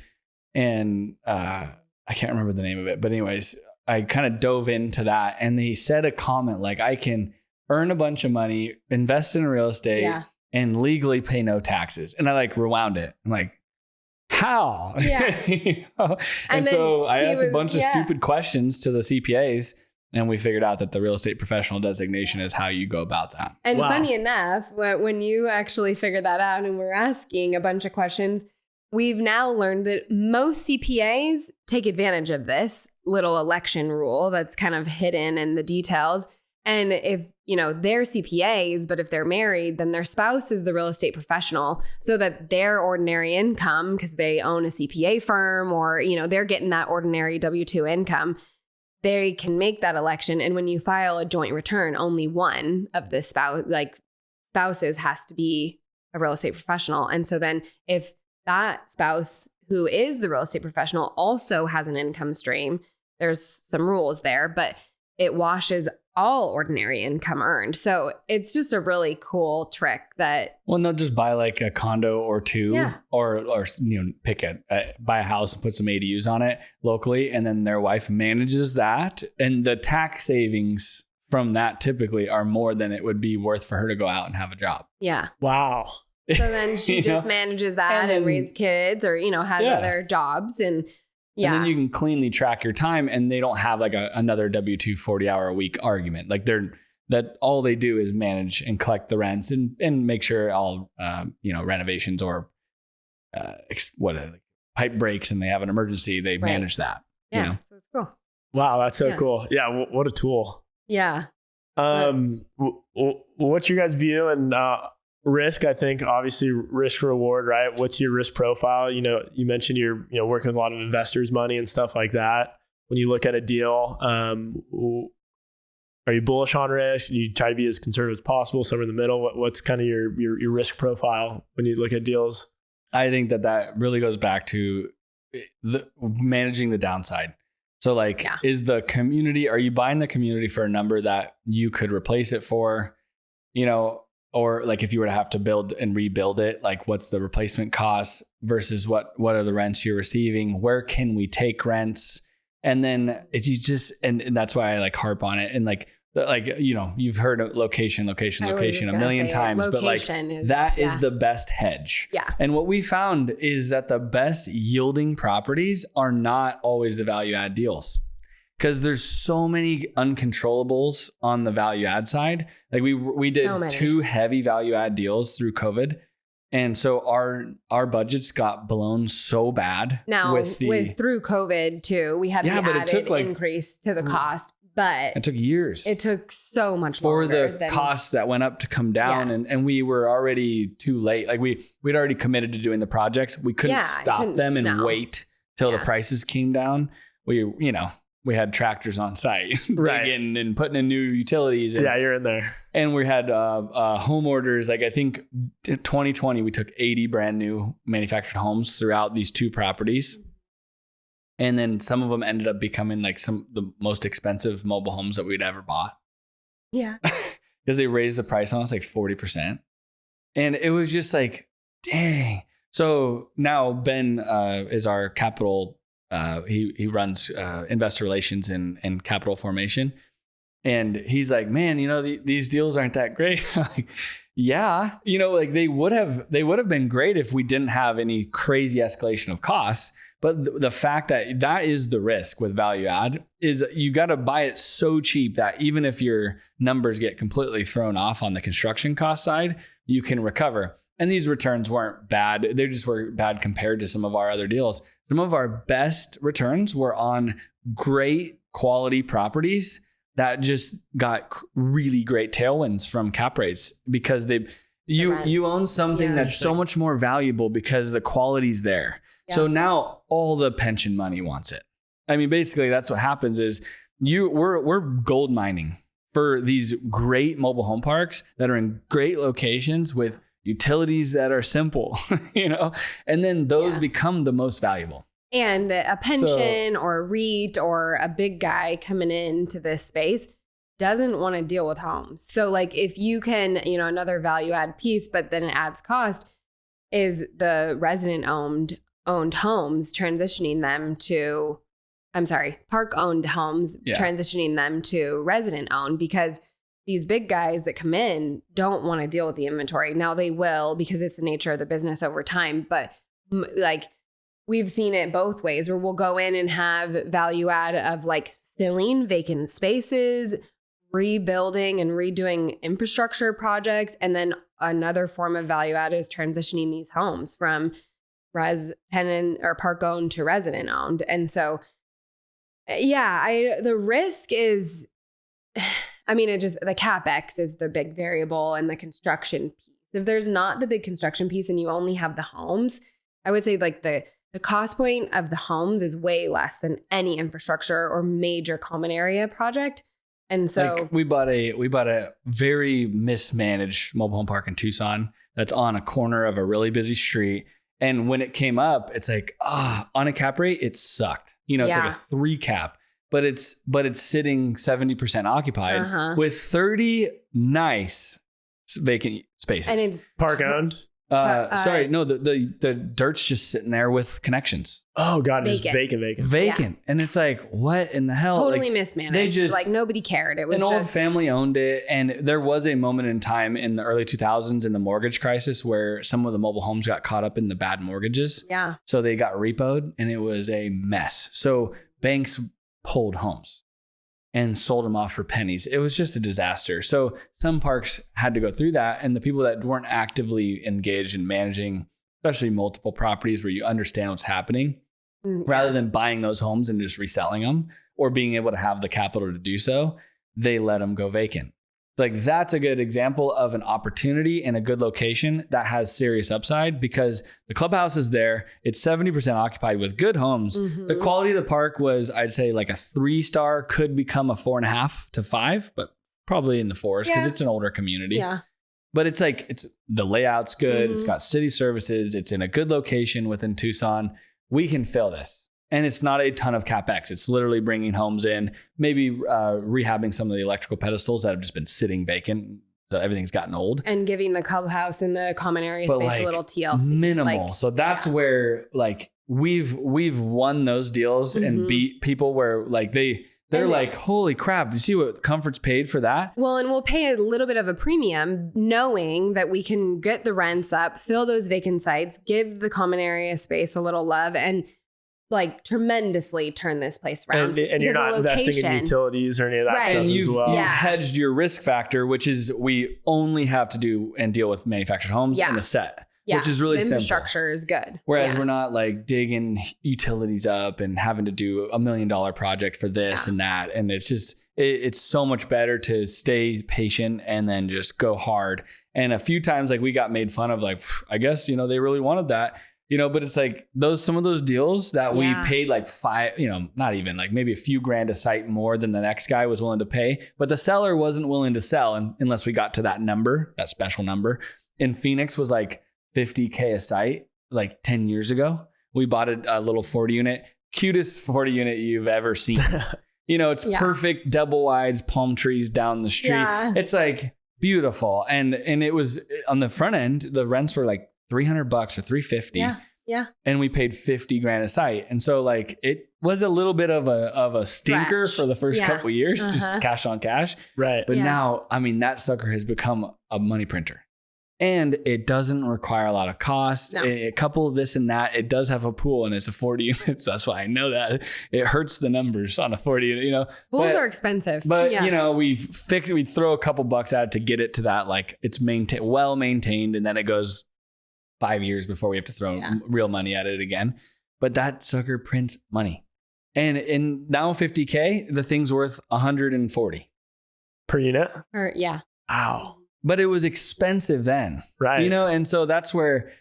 And I can't remember the name of it. But anyways, I kind of dove into that. And he said a comment like, I can earn a bunch of money, invest in real estate, and legally pay no taxes. And I rewound it. I'm like, how? Yeah. And so I asked a bunch of stupid questions to the CPAs. And we figured out that the real estate professional designation is how you go about that. And funny enough, when you actually figured that out and we're asking a bunch of questions, we've now learned that most CPAs take advantage of this little election rule that's kind of hidden in the details. And if, they're CPAs, but if they're married, then their spouse is the real estate professional, so that their ordinary income, because they own a CPA firm or, they're getting that ordinary W-2 income, they can make that election. And when you file a joint return, only one of the spouses has to be a real estate professional. And so then if that spouse who is the real estate professional also has an income stream, there's some rules there, but it washes all ordinary income earned. So it's just a really cool trick that. Well, they'll just buy like a condo or two, or buy a house and put some ADUs on it locally, and then their wife manages that, and the tax savings from that typically are more than it would be worth for her to go out and have a job. Yeah. Wow. So then she just manages that and raise kids or, has other jobs and And then you can cleanly track your time and they don't have like another W-2 40-hour a week argument. Like that all they do is manage and collect the rents and make sure all, renovations or pipe breaks and they have an emergency, they manage that. Yeah. So it's cool. Wow. That's so cool. Yeah. What a tool. Yeah. What's your guys' view and risk? I think obviously risk reward, right? What's your risk profile? You mentioned you're working with a lot of investors' money and stuff like that. When you look at a deal, are you bullish on risk? You try to be as conservative as possible, somewhere in the middle. What's kind of your risk profile when you look at deals? I think that really goes back to managing the downside. So is the community, are you buying the community for a number that you could replace it for, or like if you were to have to build and rebuild it, like what's the replacement cost versus what are the rents you're receiving? Where can we take rents? And then if you just, and that's why I harp on it. And you've heard of location a million times, but that is the best hedge. Yeah. And what we found is that the best yielding properties are not always the value add deals, because there's so many uncontrollables on the value add side. Like we did 2 heavy value add deals through COVID. And so our budgets got blown so bad. Now through COVID too, we had the added increase to the cost. But it took years. It took so much longer for the costs that went up to come down, and we were already too late. Like we'd already committed to doing the projects. We couldn't stop them and wait till the prices came down. We had tractors on site, digging and putting in new utilities. And, you're in there. And we had home orders. Like I think in 2020, we took 80 brand new manufactured homes throughout these 2 properties. And then some of them ended up becoming the most expensive mobile homes that we'd ever bought. Yeah. Because they raised the price on us 40%. And it was just dang. So now Ben is our capital. He runs investor relations and capital formation. And he's like, man, these deals aren't that great. Yeah. They would have been great if we didn't have any crazy escalation of costs. But the fact that is the risk with value add is you got to buy it so cheap that even if your numbers get completely thrown off on the construction cost side, you can recover. And these returns weren't bad. They just were bad compared to some of our other deals. Some of our best returns were on great quality properties that just got really great tailwinds from cap rates because you own something that's so much more valuable because the quality's there. Yeah. So now all the pension money wants it. I mean, basically that's what happens is we're gold mining for these great mobile home parks that are in great locations with utilities that are simple, and then those become the most valuable. And a pension or a REIT or a big guy coming into this space doesn't want to deal with homes. So if you can, another value add piece, but then it adds cost is the resident owned homes, transitioning them to, park owned homes, transitioning them to resident owned, because these big guys that come in don't want to deal with the inventory. Now they will, because it's the nature of the business over time. But we've seen it both ways where we'll go in and have value add of filling vacant spaces, rebuilding and redoing infrastructure projects. And then another form of value add is transitioning these homes from tenant or park owned to resident owned. And so, the risk is, the CapEx is the big variable and the construction piece. If there's not the big construction piece and you only have the homes, I would say the cost point of the homes is way less than any infrastructure or major common area project. And so we bought a very mismanaged mobile home park in Tucson that's on a corner of a really busy street. And when it came up, it's on a cap rate, it sucked. It's a 3 cap, but it's sitting 70% occupied with 30 nice vacant spaces. And it's park owned. Sorry, no, the dirt's just sitting there with connections. Oh God, it's just vacant. Yeah. And it's like, what in the hell? Totally mismanaged. They just, like, nobody cared. It was an old family owned it. And there was a moment in time in the early 2000s in the mortgage crisis where some of the mobile homes got caught up in the bad mortgages. Yeah. So they got repoed and it was a mess. So banks pulled homes and sold them off for pennies. It was just a disaster. So some parks had to go through that. And the people that weren't actively engaged in managing, especially multiple properties where you understand what's happening, rather than buying those homes and just reselling them or being able to have the capital to do so, they let them go vacant. Like that's a good example of an opportunity in a good location that has serious upside because the clubhouse is there. It's 70% occupied with good homes. The quality of the park was, I'd say, like a 3-star, could become a 4.5 to 5, but probably in the 4s because it's an older community. Yeah. But it's like, the layout's good. It's got city services. It's in a good location within Tucson. We can fill this. And it's not a ton of CapEx. It's literally bringing homes in, maybe rehabbing some of the electrical pedestals that have just been sitting vacant. So everything's gotten old. And giving the clubhouse and the common area space a little TLC. Minimal. So that's where like we've won those deals and beat people where like they're like, holy crap, you see what Comfort's paid for that? Well, and we'll pay a little bit of a premium knowing that we can get the rents up, fill those vacant sites, give the common area space a little love, and like tremendously turn this place around. And you're not investing in utilities or any of that stuff as well. You've hedged your risk factor, which is we only have to do and deal with manufactured homes and a set, which is really simple. The infrastructure is good. Whereas we're not like digging utilities up and having to do $1 million project for this and that. And it's just, it's so much better to stay patient and then just go hard. And a few times like we got made fun of like, I guess, they really wanted that. But it's like some of those deals that we paid like $5, not even like maybe a few grand a site more than the next guy was willing to pay, but the seller wasn't willing to sell unless we got to that number, that special number. In Phoenix was like $50K a site, like 10 years ago. We bought a little 40 unit, cutest 40 unit you've ever seen. It's perfect double wides, palm trees down the street. Yeah. It's like beautiful. And it was on the front end, the rents were like $300 or $350. Yeah. And we paid 50 grand a site. And so like it was a little bit of a stinker for the first couple of years, just cash on cash. Right. But now, I mean, that sucker has become a money printer. And it doesn't require a lot of cost. No. A couple of this and that. It does have a pool and it's a 40 units. That's why I know that. It hurts the numbers on a 40 unit, Pools are expensive. But, we'd throw a couple bucks at it to get it to that. Like it's well maintained. And then it goes 5 years before we have to throw real money at it again. But that sucker prints money. And now 50K, the thing's worth 140 per unit. Wow. But it was expensive then. Right. And so that's where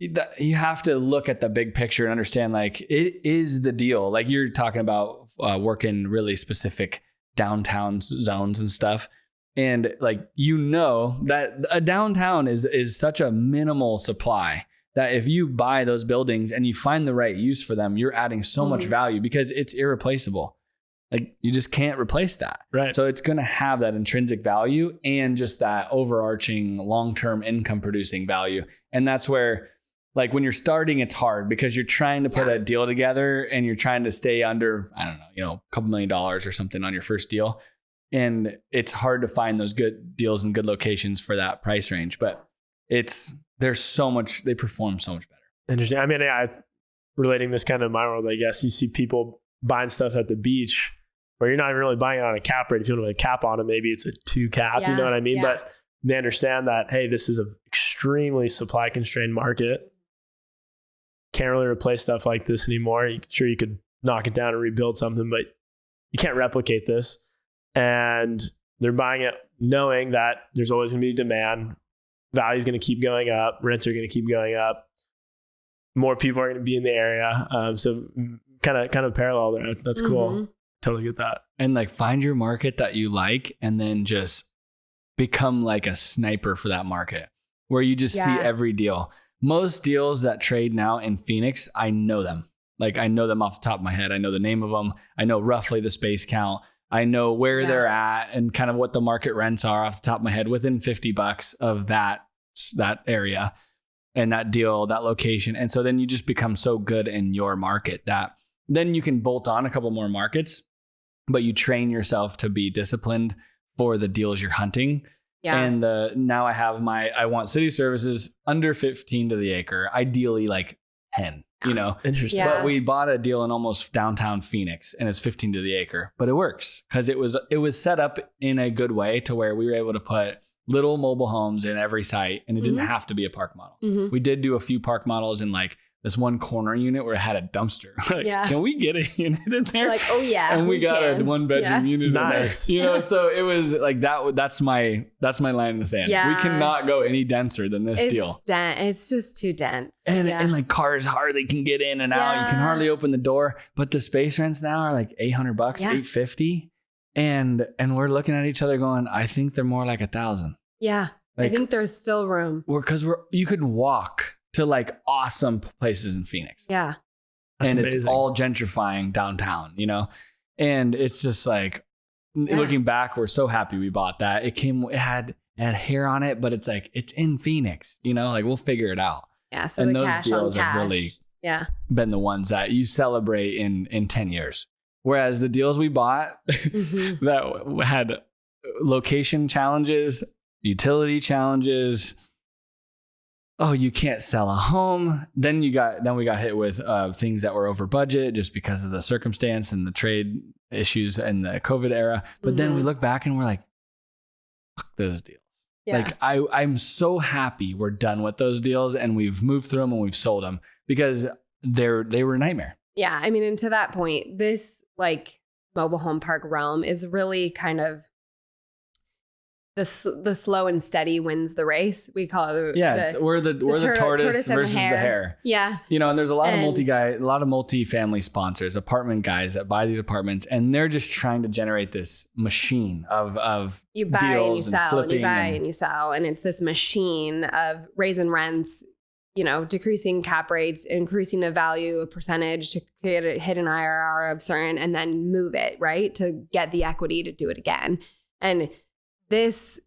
you have to look at the big picture and understand like it is the deal. Like you're talking about working really specific downtown zones and stuff. And like, that a downtown is such a minimal supply that if you buy those buildings and you find the right use for them, you're adding so much value because it's irreplaceable. Like you just can't replace that. Right. So it's going to have that intrinsic value and just that overarching long-term income producing value. And that's where like when you're starting, it's hard because you're trying to put a deal together and you're trying to stay under, I don't know, a couple $1 million or something on your first deal. And it's hard to find those good deals and good locations for that price range, but they perform so much better. Interesting. I mean, relating this kind of my world, I guess you see people buying stuff at the beach where you're not even really buying it on a cap rate. If you want to put a cap on it, maybe it's a 2 cap, you know what I mean? Yeah. But they understand that, hey, this is an extremely supply constrained market. Can't really replace stuff like this anymore. Sure, you could knock it down and rebuild something, but you can't replicate this. And they're buying it knowing that there's always going to be demand. Value is going to keep going up. Rents are going to keep going up. More people are going to be in the area. So kind of parallel there. That's cool. Totally get that. And like find your market that you like and then just become like a sniper for that market where you just see every deal. Most deals that trade now in Phoenix, I know them. Like I know them off the top of my head. I know the name of them. I know roughly the space count. I know where they're at and kind of what the market rents are off the top of my head within $50 of that area. and that deal, that location. And so then you just become so good in your market that then you can bolt on a couple more markets, but you train yourself to be disciplined for the deals you're hunting. Yeah. And now I want city services under 15 to the acre, ideally like 10, Interesting. Yeah. But we bought a deal in almost downtown Phoenix and it's 15 to the acre, but it works because it was set up in a good way to where we were able to put little mobile homes in every site and it didn't have to be a park model. Mm-hmm. We did do a few park models in like this one corner unit where it had a dumpster. Like, can we get a unit in there? Like, oh yeah. And we got a 1-bedroom unit nice. In there. So it was like that. That's my line in the sand. Yeah. We cannot go any denser than this deal. It's just too dense. And like cars hardly can get in and out. You can hardly open the door. But the space rents now are like $800, $850. And we're looking at each other going, I think they're more like 1,000. Yeah. Like, I think there's still room. Because you could walk to like awesome places in Phoenix. Yeah. That's amazing. It's all gentrifying downtown, and it's just like looking back, we're so happy we bought that. It had hair on it, but it's like, it's in Phoenix, like we'll figure it out. Yeah. So and the those cash deals on cash. have really been the ones that you celebrate in 10 years. Whereas the deals we bought that had location challenges, utility challenges, oh, you can't sell a home. Then we got hit with things that were over budget just because of the circumstance and the trade issues and the COVID era. But then we look back and we're like, fuck those deals. Yeah. Like I'm so happy we're done with those deals and we've moved through them and we've sold them because they were a nightmare. Yeah. I mean, and to that point, this like mobile home park realm is really kind of the slow and steady wins the race. We call it. We're the tortoise versus the hare. Yeah. And there's a lot of multifamily sponsors, apartment guys that buy these apartments, and they're just trying to generate this machine of you buy deals and you sell, and you buy and you sell, and it's this machine of raising rents, decreasing cap rates, increasing the value of percentage to hit an IRR of certain, and then move it right to get the equity to do it again. And this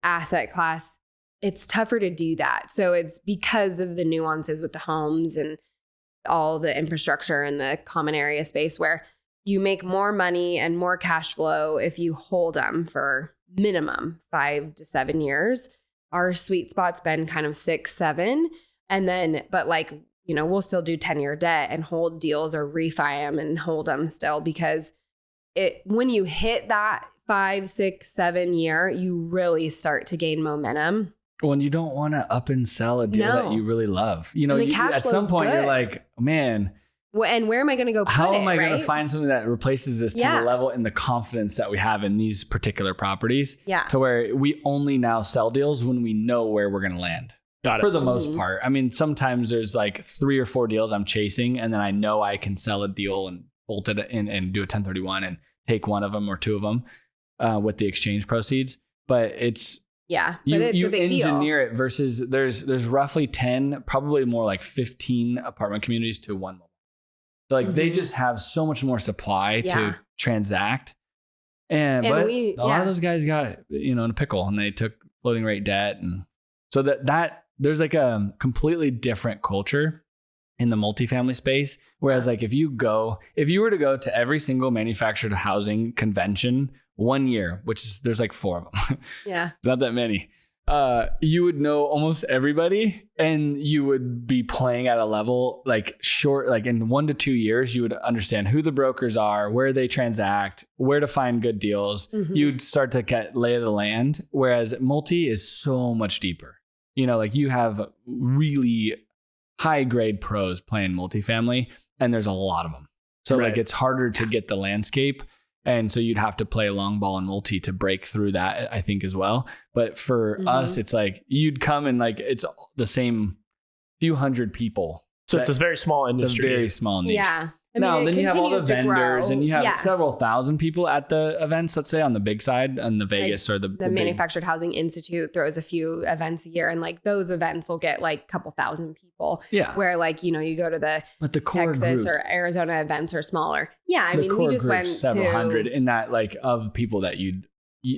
asset class, it's tougher to do that. So it's because of the nuances with the homes and all the infrastructure and the common area space where you make more money and more cash flow if you hold them for minimum 5 to 7 years. Our sweet spot's been kind of 6, 7. And then, but like, we'll still do 10-year debt and hold deals or refi them and hold them still because when you hit that 5, 6, 7 year, you really start to gain momentum. Well, and you don't want to up and sell a deal that you really love. At some point you're like, man, and where am I going to go? How am I going to find something that replaces this to the level and the confidence that we have in these particular properties? Yeah. To where we only now sell deals when we know where we're going to land. Got it. For the most part. I mean, sometimes there's like 3 or 4 deals I'm chasing, and then I know I can sell a deal and bolt it in and do a 1031 and take one of them or 2 of them. With the exchange proceeds, but it's you a big engineer deal. It versus there's roughly 10, probably more like 15 apartment communities to one mobile. So like they just have so much more supply to transact, but a lot of those guys got it, in a pickle, and they took floating rate debt, and so that there's like a completely different culture in the multifamily space. Whereas like if you were to go to every single manufactured housing convention 1 year, which is there's like 4 of them. Yeah. It's not that many. You would know almost everybody and you would be playing at a level like in 1 to 2 years, you would understand who the brokers are, where they transact, where to find good deals. Mm-hmm. You'd start to get lay of the land. Whereas multi is so much deeper. Like you have really high grade pros playing multifamily and there's a lot of them. So like it's harder to get the landscape. And so you'd have to play a long ball and multi to break through that, I think, as well. But for us, it's like you'd come and like it's the same few hundred people. So it's a very small industry. It's a very small niche. Yeah. Then you have all the vendors and you have several thousand people at the events, let's say on the big side, on the Vegas or the Manufactured Housing Institute throws a few events a year. And like those events will get like a couple thousand people. Yeah. Where like, you go to the Texas or Arizona events are smaller. Yeah. I mean, we just went several hundred in that like of people that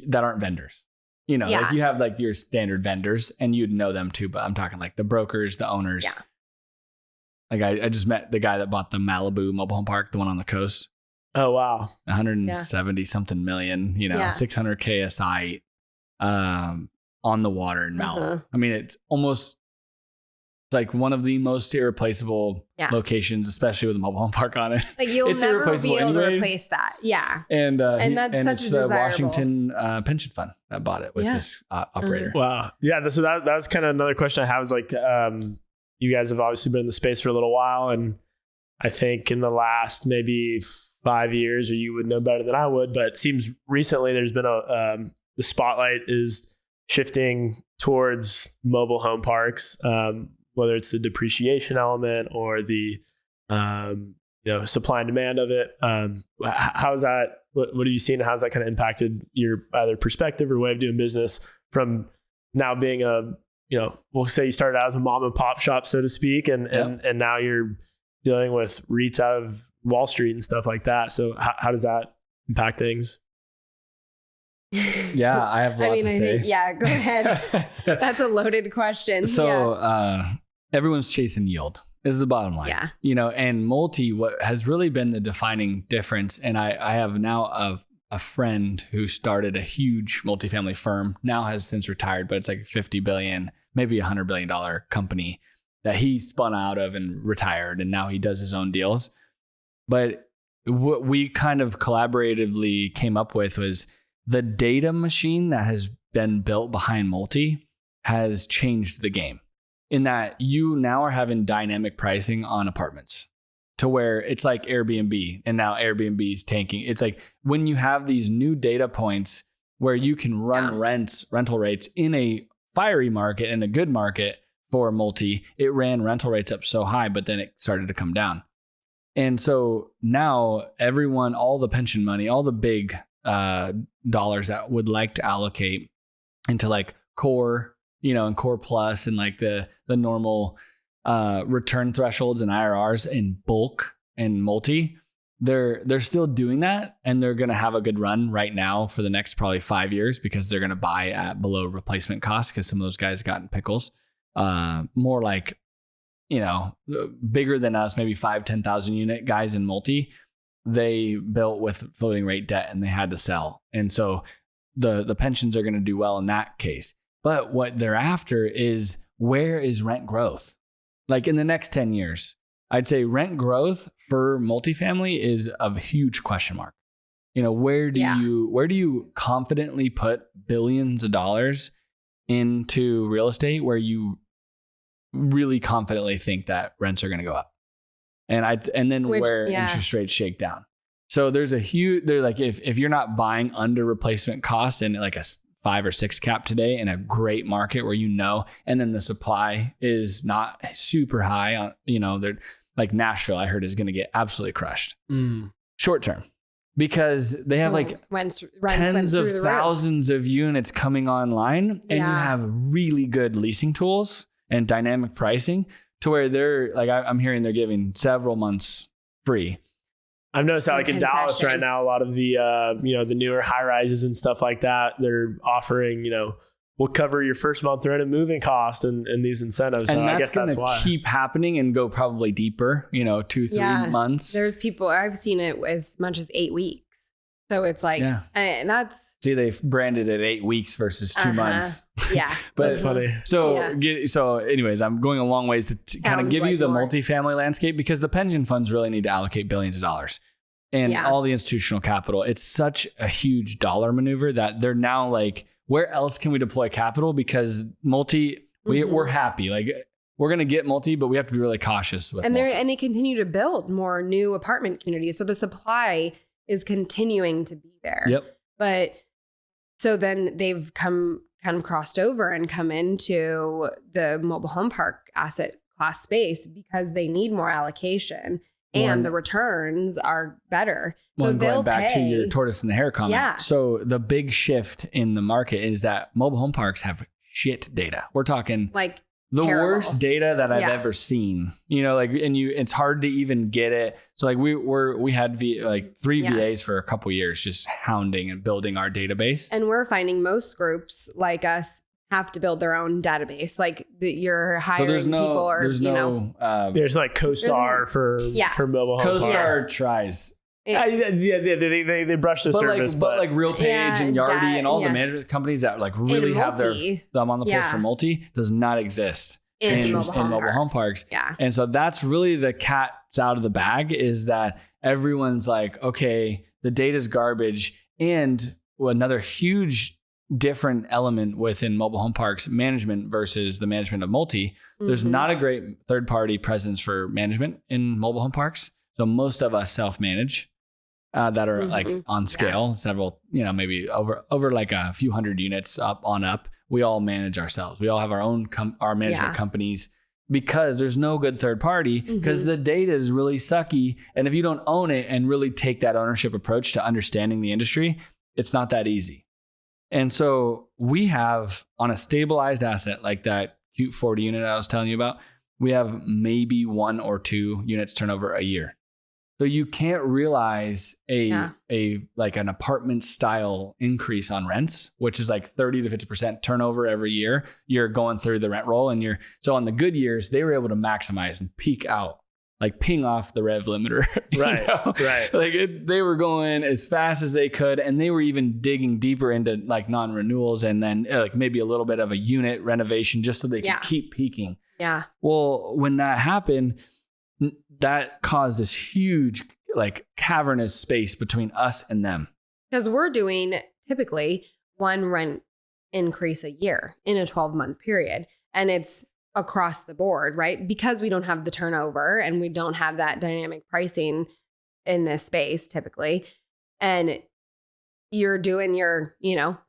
that aren't vendors. You know, like you have like your standard vendors and you'd know them too, but I'm talking like the brokers, the owners. Yeah. Like I just met the guy that bought the Malibu mobile home park, the one on the coast. Oh, wow. 170 something million, you know, 600K a site on the water in Malibu. I mean, it's almost like one of the most irreplaceable locations, especially with a mobile home park on it. Like you'll it's never be able to replace that. Yeah. And that's such it's a the desirable Washington pension fund that bought it with this operator. Wow. Yeah. So that was kind of another question I have is like, you guys have obviously been in the space for a little while. And I think in the last maybe 5 years, or you would know better than I would, but it seems recently there's been the spotlight is shifting towards mobile home parks, whether it's the depreciation element or the supply and demand of it. How's that? What have you seen? How's that kind of impacted your either perspective or way of doing business from now being we'll say you started out as a mom and pop shop, so to speak, and now you're dealing with REITs out of Wall Street and stuff like that. So how does that impact things? Yeah, I have lots to say. Go ahead. That's a loaded question. So everyone's chasing yield is the bottom line. Yeah. You know, and multi, what has really been the defining difference, and I have now a friend who started a huge multifamily firm, now has since retired, but it's like $50 billion, maybe $100 billion company that he spun out of and retired. And now he does his own deals. But what we kind of collaboratively came up with was the data machine that has been built behind multi has changed the game in that you now are having dynamic pricing on apartments to where it's like Airbnb, and now Airbnb is tanking. It's like when you have these new data points where you can run rental rates in a fiery market and a good market for multi, it ran rental rates up so high, but then it started to come down. And so now everyone, all the pension money, all the big dollars that would like to allocate into like core, and core plus and like the normal return thresholds and IRRs in bulk and multi, they're still doing that, and they're going to have a good run right now for the next probably 5 years because they're going to buy at below replacement cost because some of those guys got in pickles. More like, bigger than us, maybe 5,000-10,000 unit guys in multi, they built with floating rate debt and they had to sell. And so the pensions are going to do well in that case. But what they're after is, where is rent growth? Like in the next 10 years, I'd say rent growth for multifamily is a huge question mark. Where do you confidently put billions of dollars into real estate where you really confidently think that rents are going to go up? And then where interest rates shake down. So there's if you're not buying under replacement cost and like a 5 or 6 cap today in a great market where and then the supply is not super high on, they're like Nashville, I heard is going to get absolutely crushed short term because they have tens of thousands of units coming online, and you have really good leasing tools and dynamic pricing to where they're like, I'm hearing they're giving several months free. I've noticed that like in Dallas right now, a lot of the, the newer high rises and stuff like that, they're offering, we'll cover your first month rent and moving cost and these incentives. And so I guess that's why. Keep happening and go probably deeper, 2-3 months. There's people, I've seen it as much as 8 weeks. So it's like, and that's. See, they've branded it 8 weeks versus 2 months. Yeah. But that's funny. So anyways, I'm going a long ways to kind of give you the multifamily landscape because the pension funds really need to allocate billions of dollars and all the institutional capital. It's such a huge dollar maneuver that they're now like, where else can we deploy capital? Because multi, we're happy. Like we're going to get multi, but we have to be really cautious with multi. And they continue to build more new apartment communities. So the supply is continuing to be there. Yep. But so then they've kind of crossed over and come into the mobile home park asset class space because they need more allocation and the returns are better. So going back to your tortoise and the hare comment. Yeah. So the big shift in the market is that mobile home parks have shit data. We're talking like the terrible. worst data that I've ever seen, it's hard to even get it. So like we had three VAs for a couple years, just hounding and building our database. And we're finding most groups like us have to build their own database. Like you're hiring people or, there's like CoStar for mobile home CoStar tries. They brush the surface, but like RealPage and Yardi and all the management companies that like really have their thumb on the pulse for multi does not exist in mobile home parks. Yeah. And so that's really the cat's out of the bag, is that everyone's like, okay, the data's garbage. And another huge different element within mobile home parks management versus the management of multi, there's not a great third party presence for management in mobile home parks. So most of us self-manage. That are like on scale, several, maybe over like a few hundred units up. We all manage ourselves. We all have our own our management companies, because there's no good third party, because the data is really sucky. And if you don't own it and really take that ownership approach to understanding the industry, it's not that easy. And so we have, on a stabilized asset like that cute 40 unit I was telling you about, we have maybe 1 or 2 units turnover a year. So you can't realize a like an apartment style increase on rents, which is like 30 to 50% turnover every year. You're going through the rent roll, and so on the good years, they were able to maximize and peak out, like ping off the rev limiter. Right. Like they were going as fast as they could, and they were even digging deeper into like non-renewals, and then like maybe a little bit of a unit renovation just so they could keep peaking. Yeah. Well, when that happened, that caused this huge like cavernous space between us and them. Because we're doing typically 1 rent increase a year in a 12-month period. And it's across the board, right? Because we don't have the turnover and we don't have that dynamic pricing in this space typically. And you're doing your, $50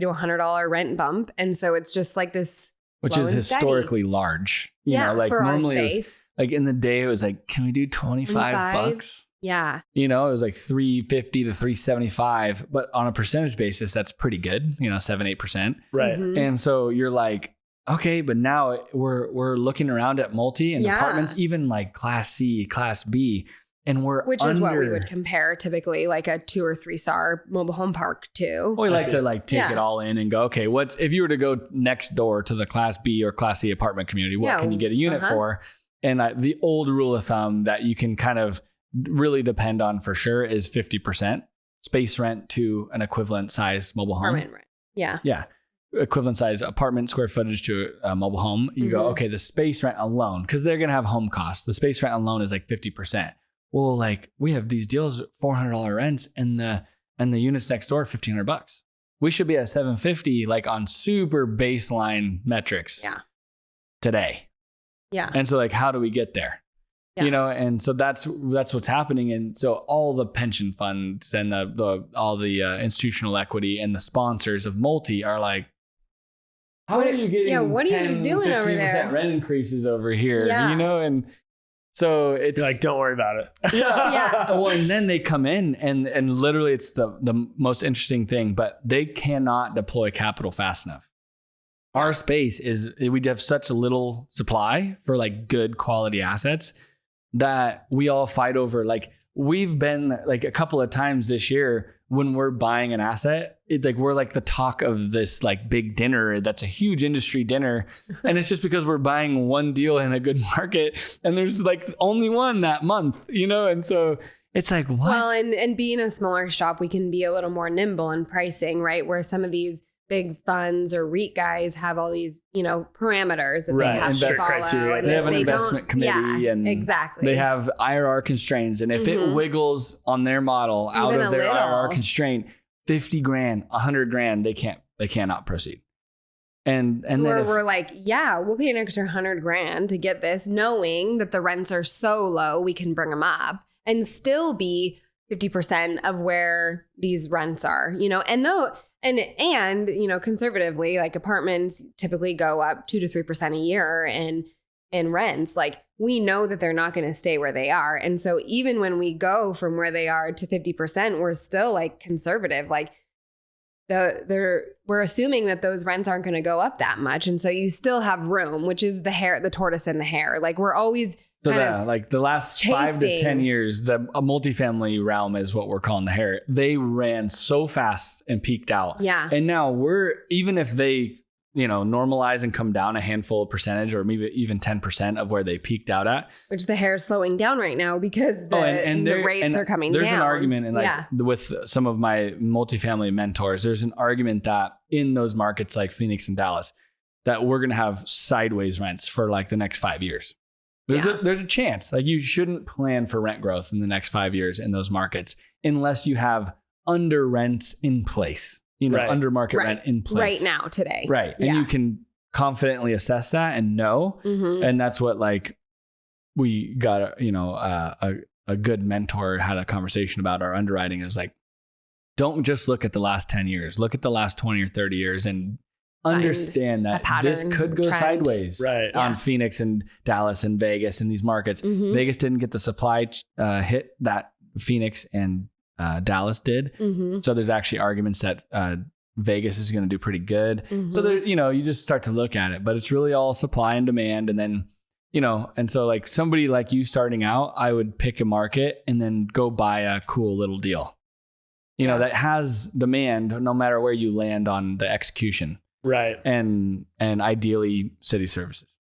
to $100 rent bump. And so it's just like this, which is historically large. Like for normally our space. Like in the day, it was like, can we do $25? Yeah. It was like $350 to $375, but on a percentage basis, that's pretty good. 7-8%. Right. And so you're like, okay, but now we're looking around at multi and apartments, even like Class C, Class B, and which is what we would compare typically, like a 2 or 3 star mobile home park to. We like to like take it all in and go, okay, if you were to go next door to the Class B or Class C apartment community, what can you get a unit for? And the old rule of thumb that you can kind of really depend on for sure is 50% space rent to an equivalent size mobile home. Apartment rent. Yeah. Yeah. Equivalent size apartment square footage to a mobile home. You go, okay, the space rent alone, because they're going to have home costs. The space rent alone is like 50%. Well, like we have these deals at $400 rents and the units next door, $1,500. We should be at $750, like on super baseline metrics today. Yeah. And so like, how do we get there? Yeah. And so that's what's happening. And so all the pension funds and all the institutional equity and the sponsors of multi are like, how are you getting what are you doing over there? Rent increases over here, and so it's like, don't worry about it. Well, and then they come in and literally it's the most interesting thing, but they cannot deploy capital fast enough. Our space we have such a little supply for like good quality assets that we all fight over. Like we've been like a couple of times this year when we're buying an asset, we're like the talk of this like big dinner that's a huge industry dinner. And it's just because we're buying one deal in a good market and there's like only one that month, and so it's like, what? Well, and being a smaller shop, we can be a little more nimble in pricing, right? Where some of these big funds or REIT guys have all these, parameters that they have to follow. Criteria. They have an investment committee and they have IRR constraints. And if it wiggles on their model out of their IRR constraint, $50,000, $100,000, they cannot proceed. And then we're like, we'll pay an extra $100,000 to get this, knowing that the rents are so low, we can bring them up and still be 50% of where these rents are, and conservatively, like apartments typically go up 2 to 3% a year in rents. Like we know that they're not going to stay where they are. And so even when we go from where they are to 50%, we're still like conservative. Like we're assuming that those rents aren't going to go up that much. And so you still have room, which is the tortoise and the hare. Like we're always like the last 5 to 10 years, a multifamily realm is what we're calling the hare. They ran so fast and peaked out. Yeah. And now even if they, normalize and come down a handful of percentage or maybe even 10% of where they peaked out at. Which the hair is slowing down right now because the rates are coming down. There's an argument with some of my multifamily mentors, there's an argument that in those markets like Phoenix and Dallas, that we're going to have sideways rents for like the next 5 years. There's a chance. Like you shouldn't plan for rent growth in the next 5 years in those markets unless you have under rents in place. Under market rent in place right now today. Right. And you can confidently assess that and know. Mm-hmm. And that's what we got, a good mentor had a conversation about our underwriting. It was like, don't just look at the last 10 years, look at the last 20 or 30 years and understand that this could go sideways on Phoenix and Dallas and Vegas and these markets. Mm-hmm. Vegas didn't get the supply hit that Phoenix and Dallas did. Mm-hmm. So there's actually arguments that Vegas is going to do pretty good. Mm-hmm. So there, you just start to look at it, but it's really all supply and demand. And then, and so like somebody like you starting out, I would pick a market and then go buy a cool little deal, that has demand no matter where you land on the execution. Right. And ideally city services.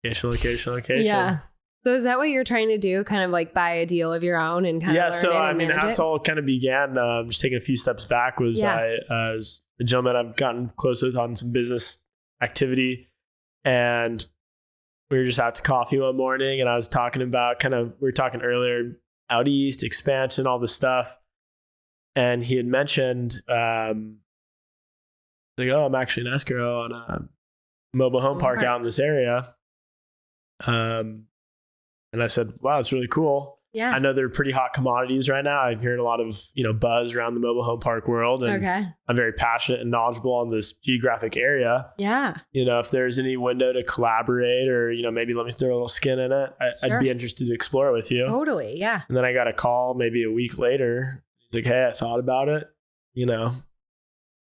Location. Yeah. So is that what you're trying to do? Kind of like buy a deal of your own and kind of learn so it I and mean, manage that's it? all kind of began. Just taking a few steps back was I was a gentleman I've gotten close with on some business activity, and we were just out to coffee one morning, and I was talking about we were talking earlier out east expansion, all this stuff, and he had mentioned I'm actually an escrow on a mobile home park out in this area. And I said, wow, it's really cool. Yeah. I know they're pretty hot commodities right now. I'm hearing a lot of, buzz around the mobile home park world. And I'm very passionate and knowledgeable on this geographic area. Yeah. If there's any window to collaborate or, maybe let me throw a little skin in it, I'd be interested to explore it with you. Totally. Yeah. And then I got a call maybe a week later. He's like, hey, I thought about it.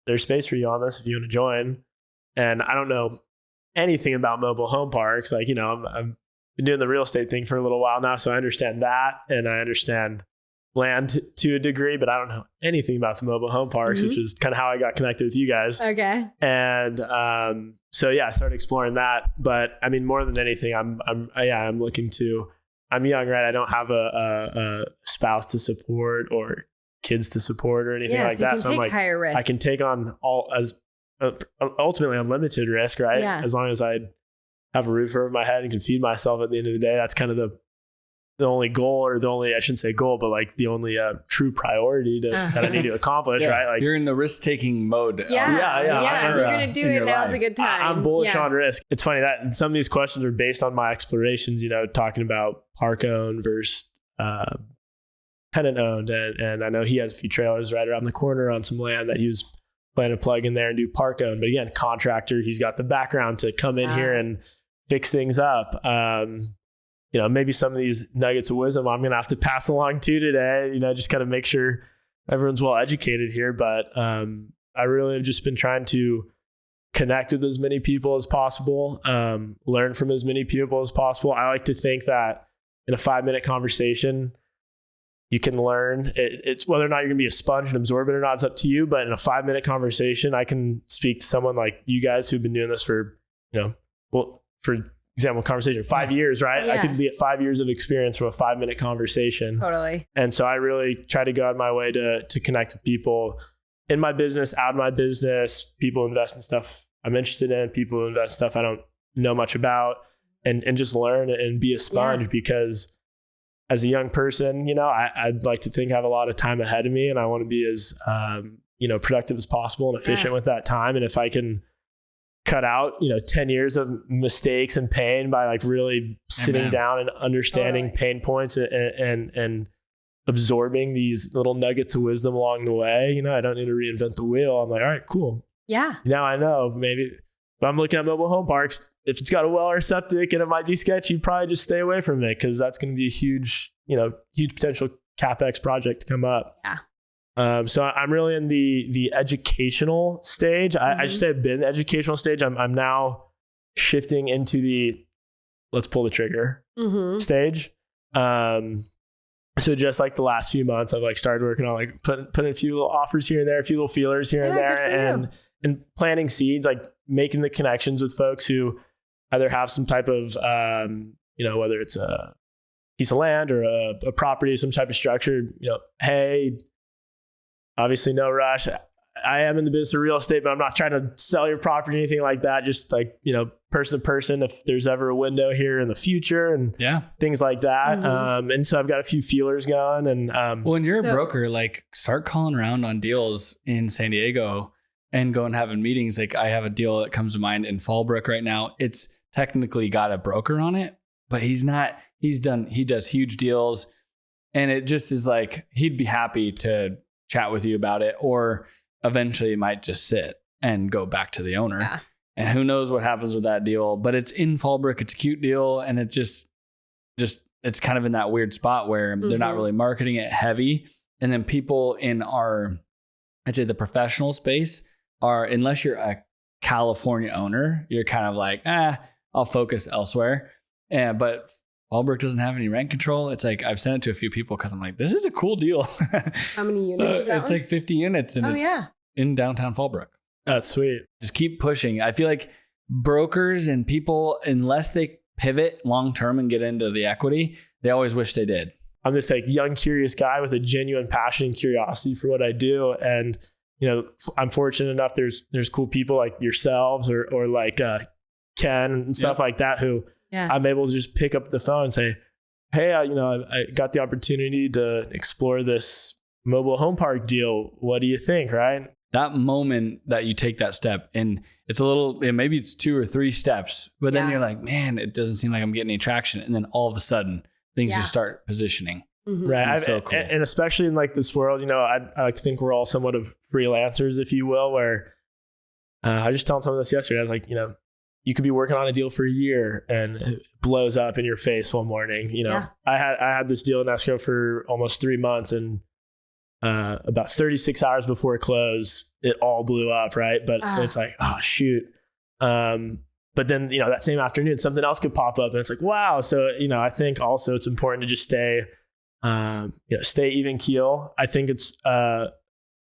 There's space for you on this if you want to join. And I don't know anything about mobile home parks. Like, I'm been doing the real estate thing for a little while now, so I understand that, and I understand land to a degree, but I don't know anything about the mobile home parks, which is kind of how I got connected with you guys. Okay. And so I started exploring that. But I mean, more than anything, I'm looking to. I'm young, right? I don't have a spouse to support or kids to support or anything like that. So I'm like, higher risk. I can take on ultimately unlimited risk, right? Yeah. As long as I have a roof over my head and can feed myself at the end of the day. That's kind of the only goal, or I shouldn't say goal, but like the only true priority that I need to accomplish, right? Like you're in the risk-taking mode. Yeah. If you're going to do it, now's a good time. I'm bullish on risk. It's funny that some of these questions are based on my explorations, talking about park owned versus tenant owned. And I know he has a few trailers right around the corner on some land that he was planning to plug in there and do park owned. But again, contractor, he's got the background to come in here and fix things up. Maybe some of these nuggets of wisdom I'm going to have to pass along to today, just kind of make sure everyone's well educated here. But I really have just been trying to connect with as many people as possible, learn from as many people as possible. I like to think that in a 5-minute conversation, you can learn. It's whether or not you're going to be a sponge and absorb it or not, it's up to you. But in a 5-minute conversation, I can speak to someone like you guys who've been doing this for, for example, conversation, 5 years, right? Yeah. I could be at 5 years of experience from a 5-minute conversation. Totally. And so I really try to go out of my way to connect with people in my business, out of my business, people who invest in stuff I'm interested in, people who invest in stuff I don't know much about, and just learn and be a sponge because as a young person, I'd like to think I have a lot of time ahead of me, and I want to be as, productive as possible and efficient with that time. And if I can cut out, 10 years of mistakes and pain by like really sitting down and understanding pain points and absorbing these little nuggets of wisdom along the way, I don't need to reinvent the wheel. I'm like, all right, cool. Yeah. Now I know maybe if I'm looking at mobile home parks, if it's got a well or septic and it might be sketchy, probably just stay away from it because that's going to be a huge potential CapEx project to come up. Yeah. So I'm really in the educational stage. I should say I've been in the educational stage. I'm now shifting into the let's pull the trigger stage. So just like the last few months, I've like started working on like putting a few little offers here and there, a few little feelers here and there, and planting seeds, like making the connections with folks who either have some type of, whether it's a piece of land or a property, some type of structure, hey, obviously no rush. I am in the business of real estate, but I'm not trying to sell your property or anything like that. Just like, person to person, if there's ever a window here in the future and things like that. And so I've got a few feelers going and, when you're a broker, like start calling around on deals in San Diego and go and having meetings. Like I have a deal that comes to mind in Fallbrook right now. It's technically got a broker on it, but he does huge deals. And it just is like, he'd be happy to chat with you about it, or eventually it might just sit and go back to the owner. Yeah. And who knows what happens with that deal, but it's in Fallbrook. It's a cute deal. And it just it's kind of in that weird spot where they're not really marketing it heavy. And then people in I'd say the professional space are, unless you're a California owner, you're kind of like, I'll focus elsewhere. But Fallbrook doesn't have any rent control. It's like, I've sent it to a few people because I'm like, this is a cool deal. How many units is that It's like 50 units and it's in downtown Fallbrook. That's sweet. Just keep pushing. I feel like brokers and people, unless they pivot long-term and get into the equity, they always wish they did. I'm this like young, curious guy with a genuine passion and curiosity for what I do. And, I'm fortunate enough, there's cool people like yourselves or like Ken and stuff like that, who I'm able to just pick up the phone and say, hey, I got the opportunity to explore this mobile home park deal. What do you think? Right. That moment that you take that step, and it's maybe it's 2 or 3 steps, but then you're like, man, it doesn't seem like I'm getting any traction. And then all of a sudden things just start positioning. Right. So cool. And especially in like this world, I like to think we're all somewhat of freelancers, if you will, where I was just telling someone this yesterday. I was like, you could be working on a deal for a year and it blows up in your face one morning. I had this deal in escrow for almost 3 months, and about 36 hours before it closed, it all blew up. Right. But it's like, oh shoot. But then, that same afternoon, something else could pop up and it's like, wow. So, I think also it's important to just stay even keel. I think it's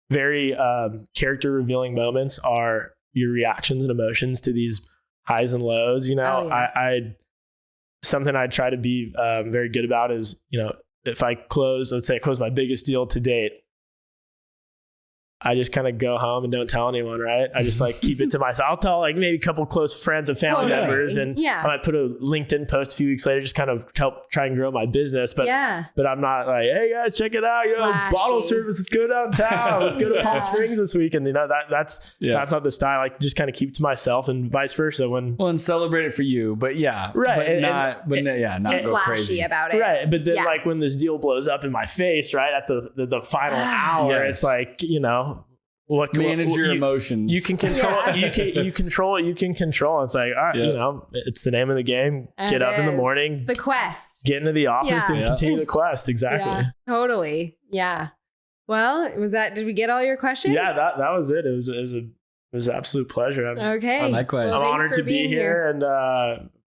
very character revealing moments are your reactions and emotions to these highs and lows. Something I try to be very good about is, if I close my biggest deal to date, I just kind of go home and don't tell anyone, right? I just like keep it to myself. I'll tell like maybe a couple close friends and family members, and I might put a LinkedIn post a few weeks later, just kind of help try and grow my business. But I'm not like, hey guys, check it out, bottle service, let's go downtown, let's go to Palm Springs this weekend. That's not the style. Like just kind of keep it to myself, and vice versa. And celebrate it for you, but not go flashy crazy about it, right? But then like when this deal blows up in my face, right at the final hour, it's like manage your emotions. You can control it. You control it. You can control. It's like, all right, it's the name of the game. Get up in the morning. The quest. Get into the office and continue the quest. Exactly. Yeah, totally. Yeah. Well, did we get all your questions? Yeah, that was it. It was an absolute pleasure. Likewise. I'm honored to be here and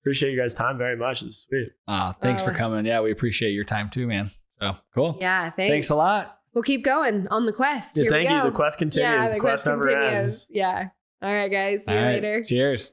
appreciate you guys' time very much. It's sweet. Thanks for coming. Yeah, we appreciate your time too, man. So cool. Yeah. Thanks a lot. We'll keep going on the quest. Thank you. The quest continues. The quest never ends. Yeah. All right, guys. See you later. Cheers.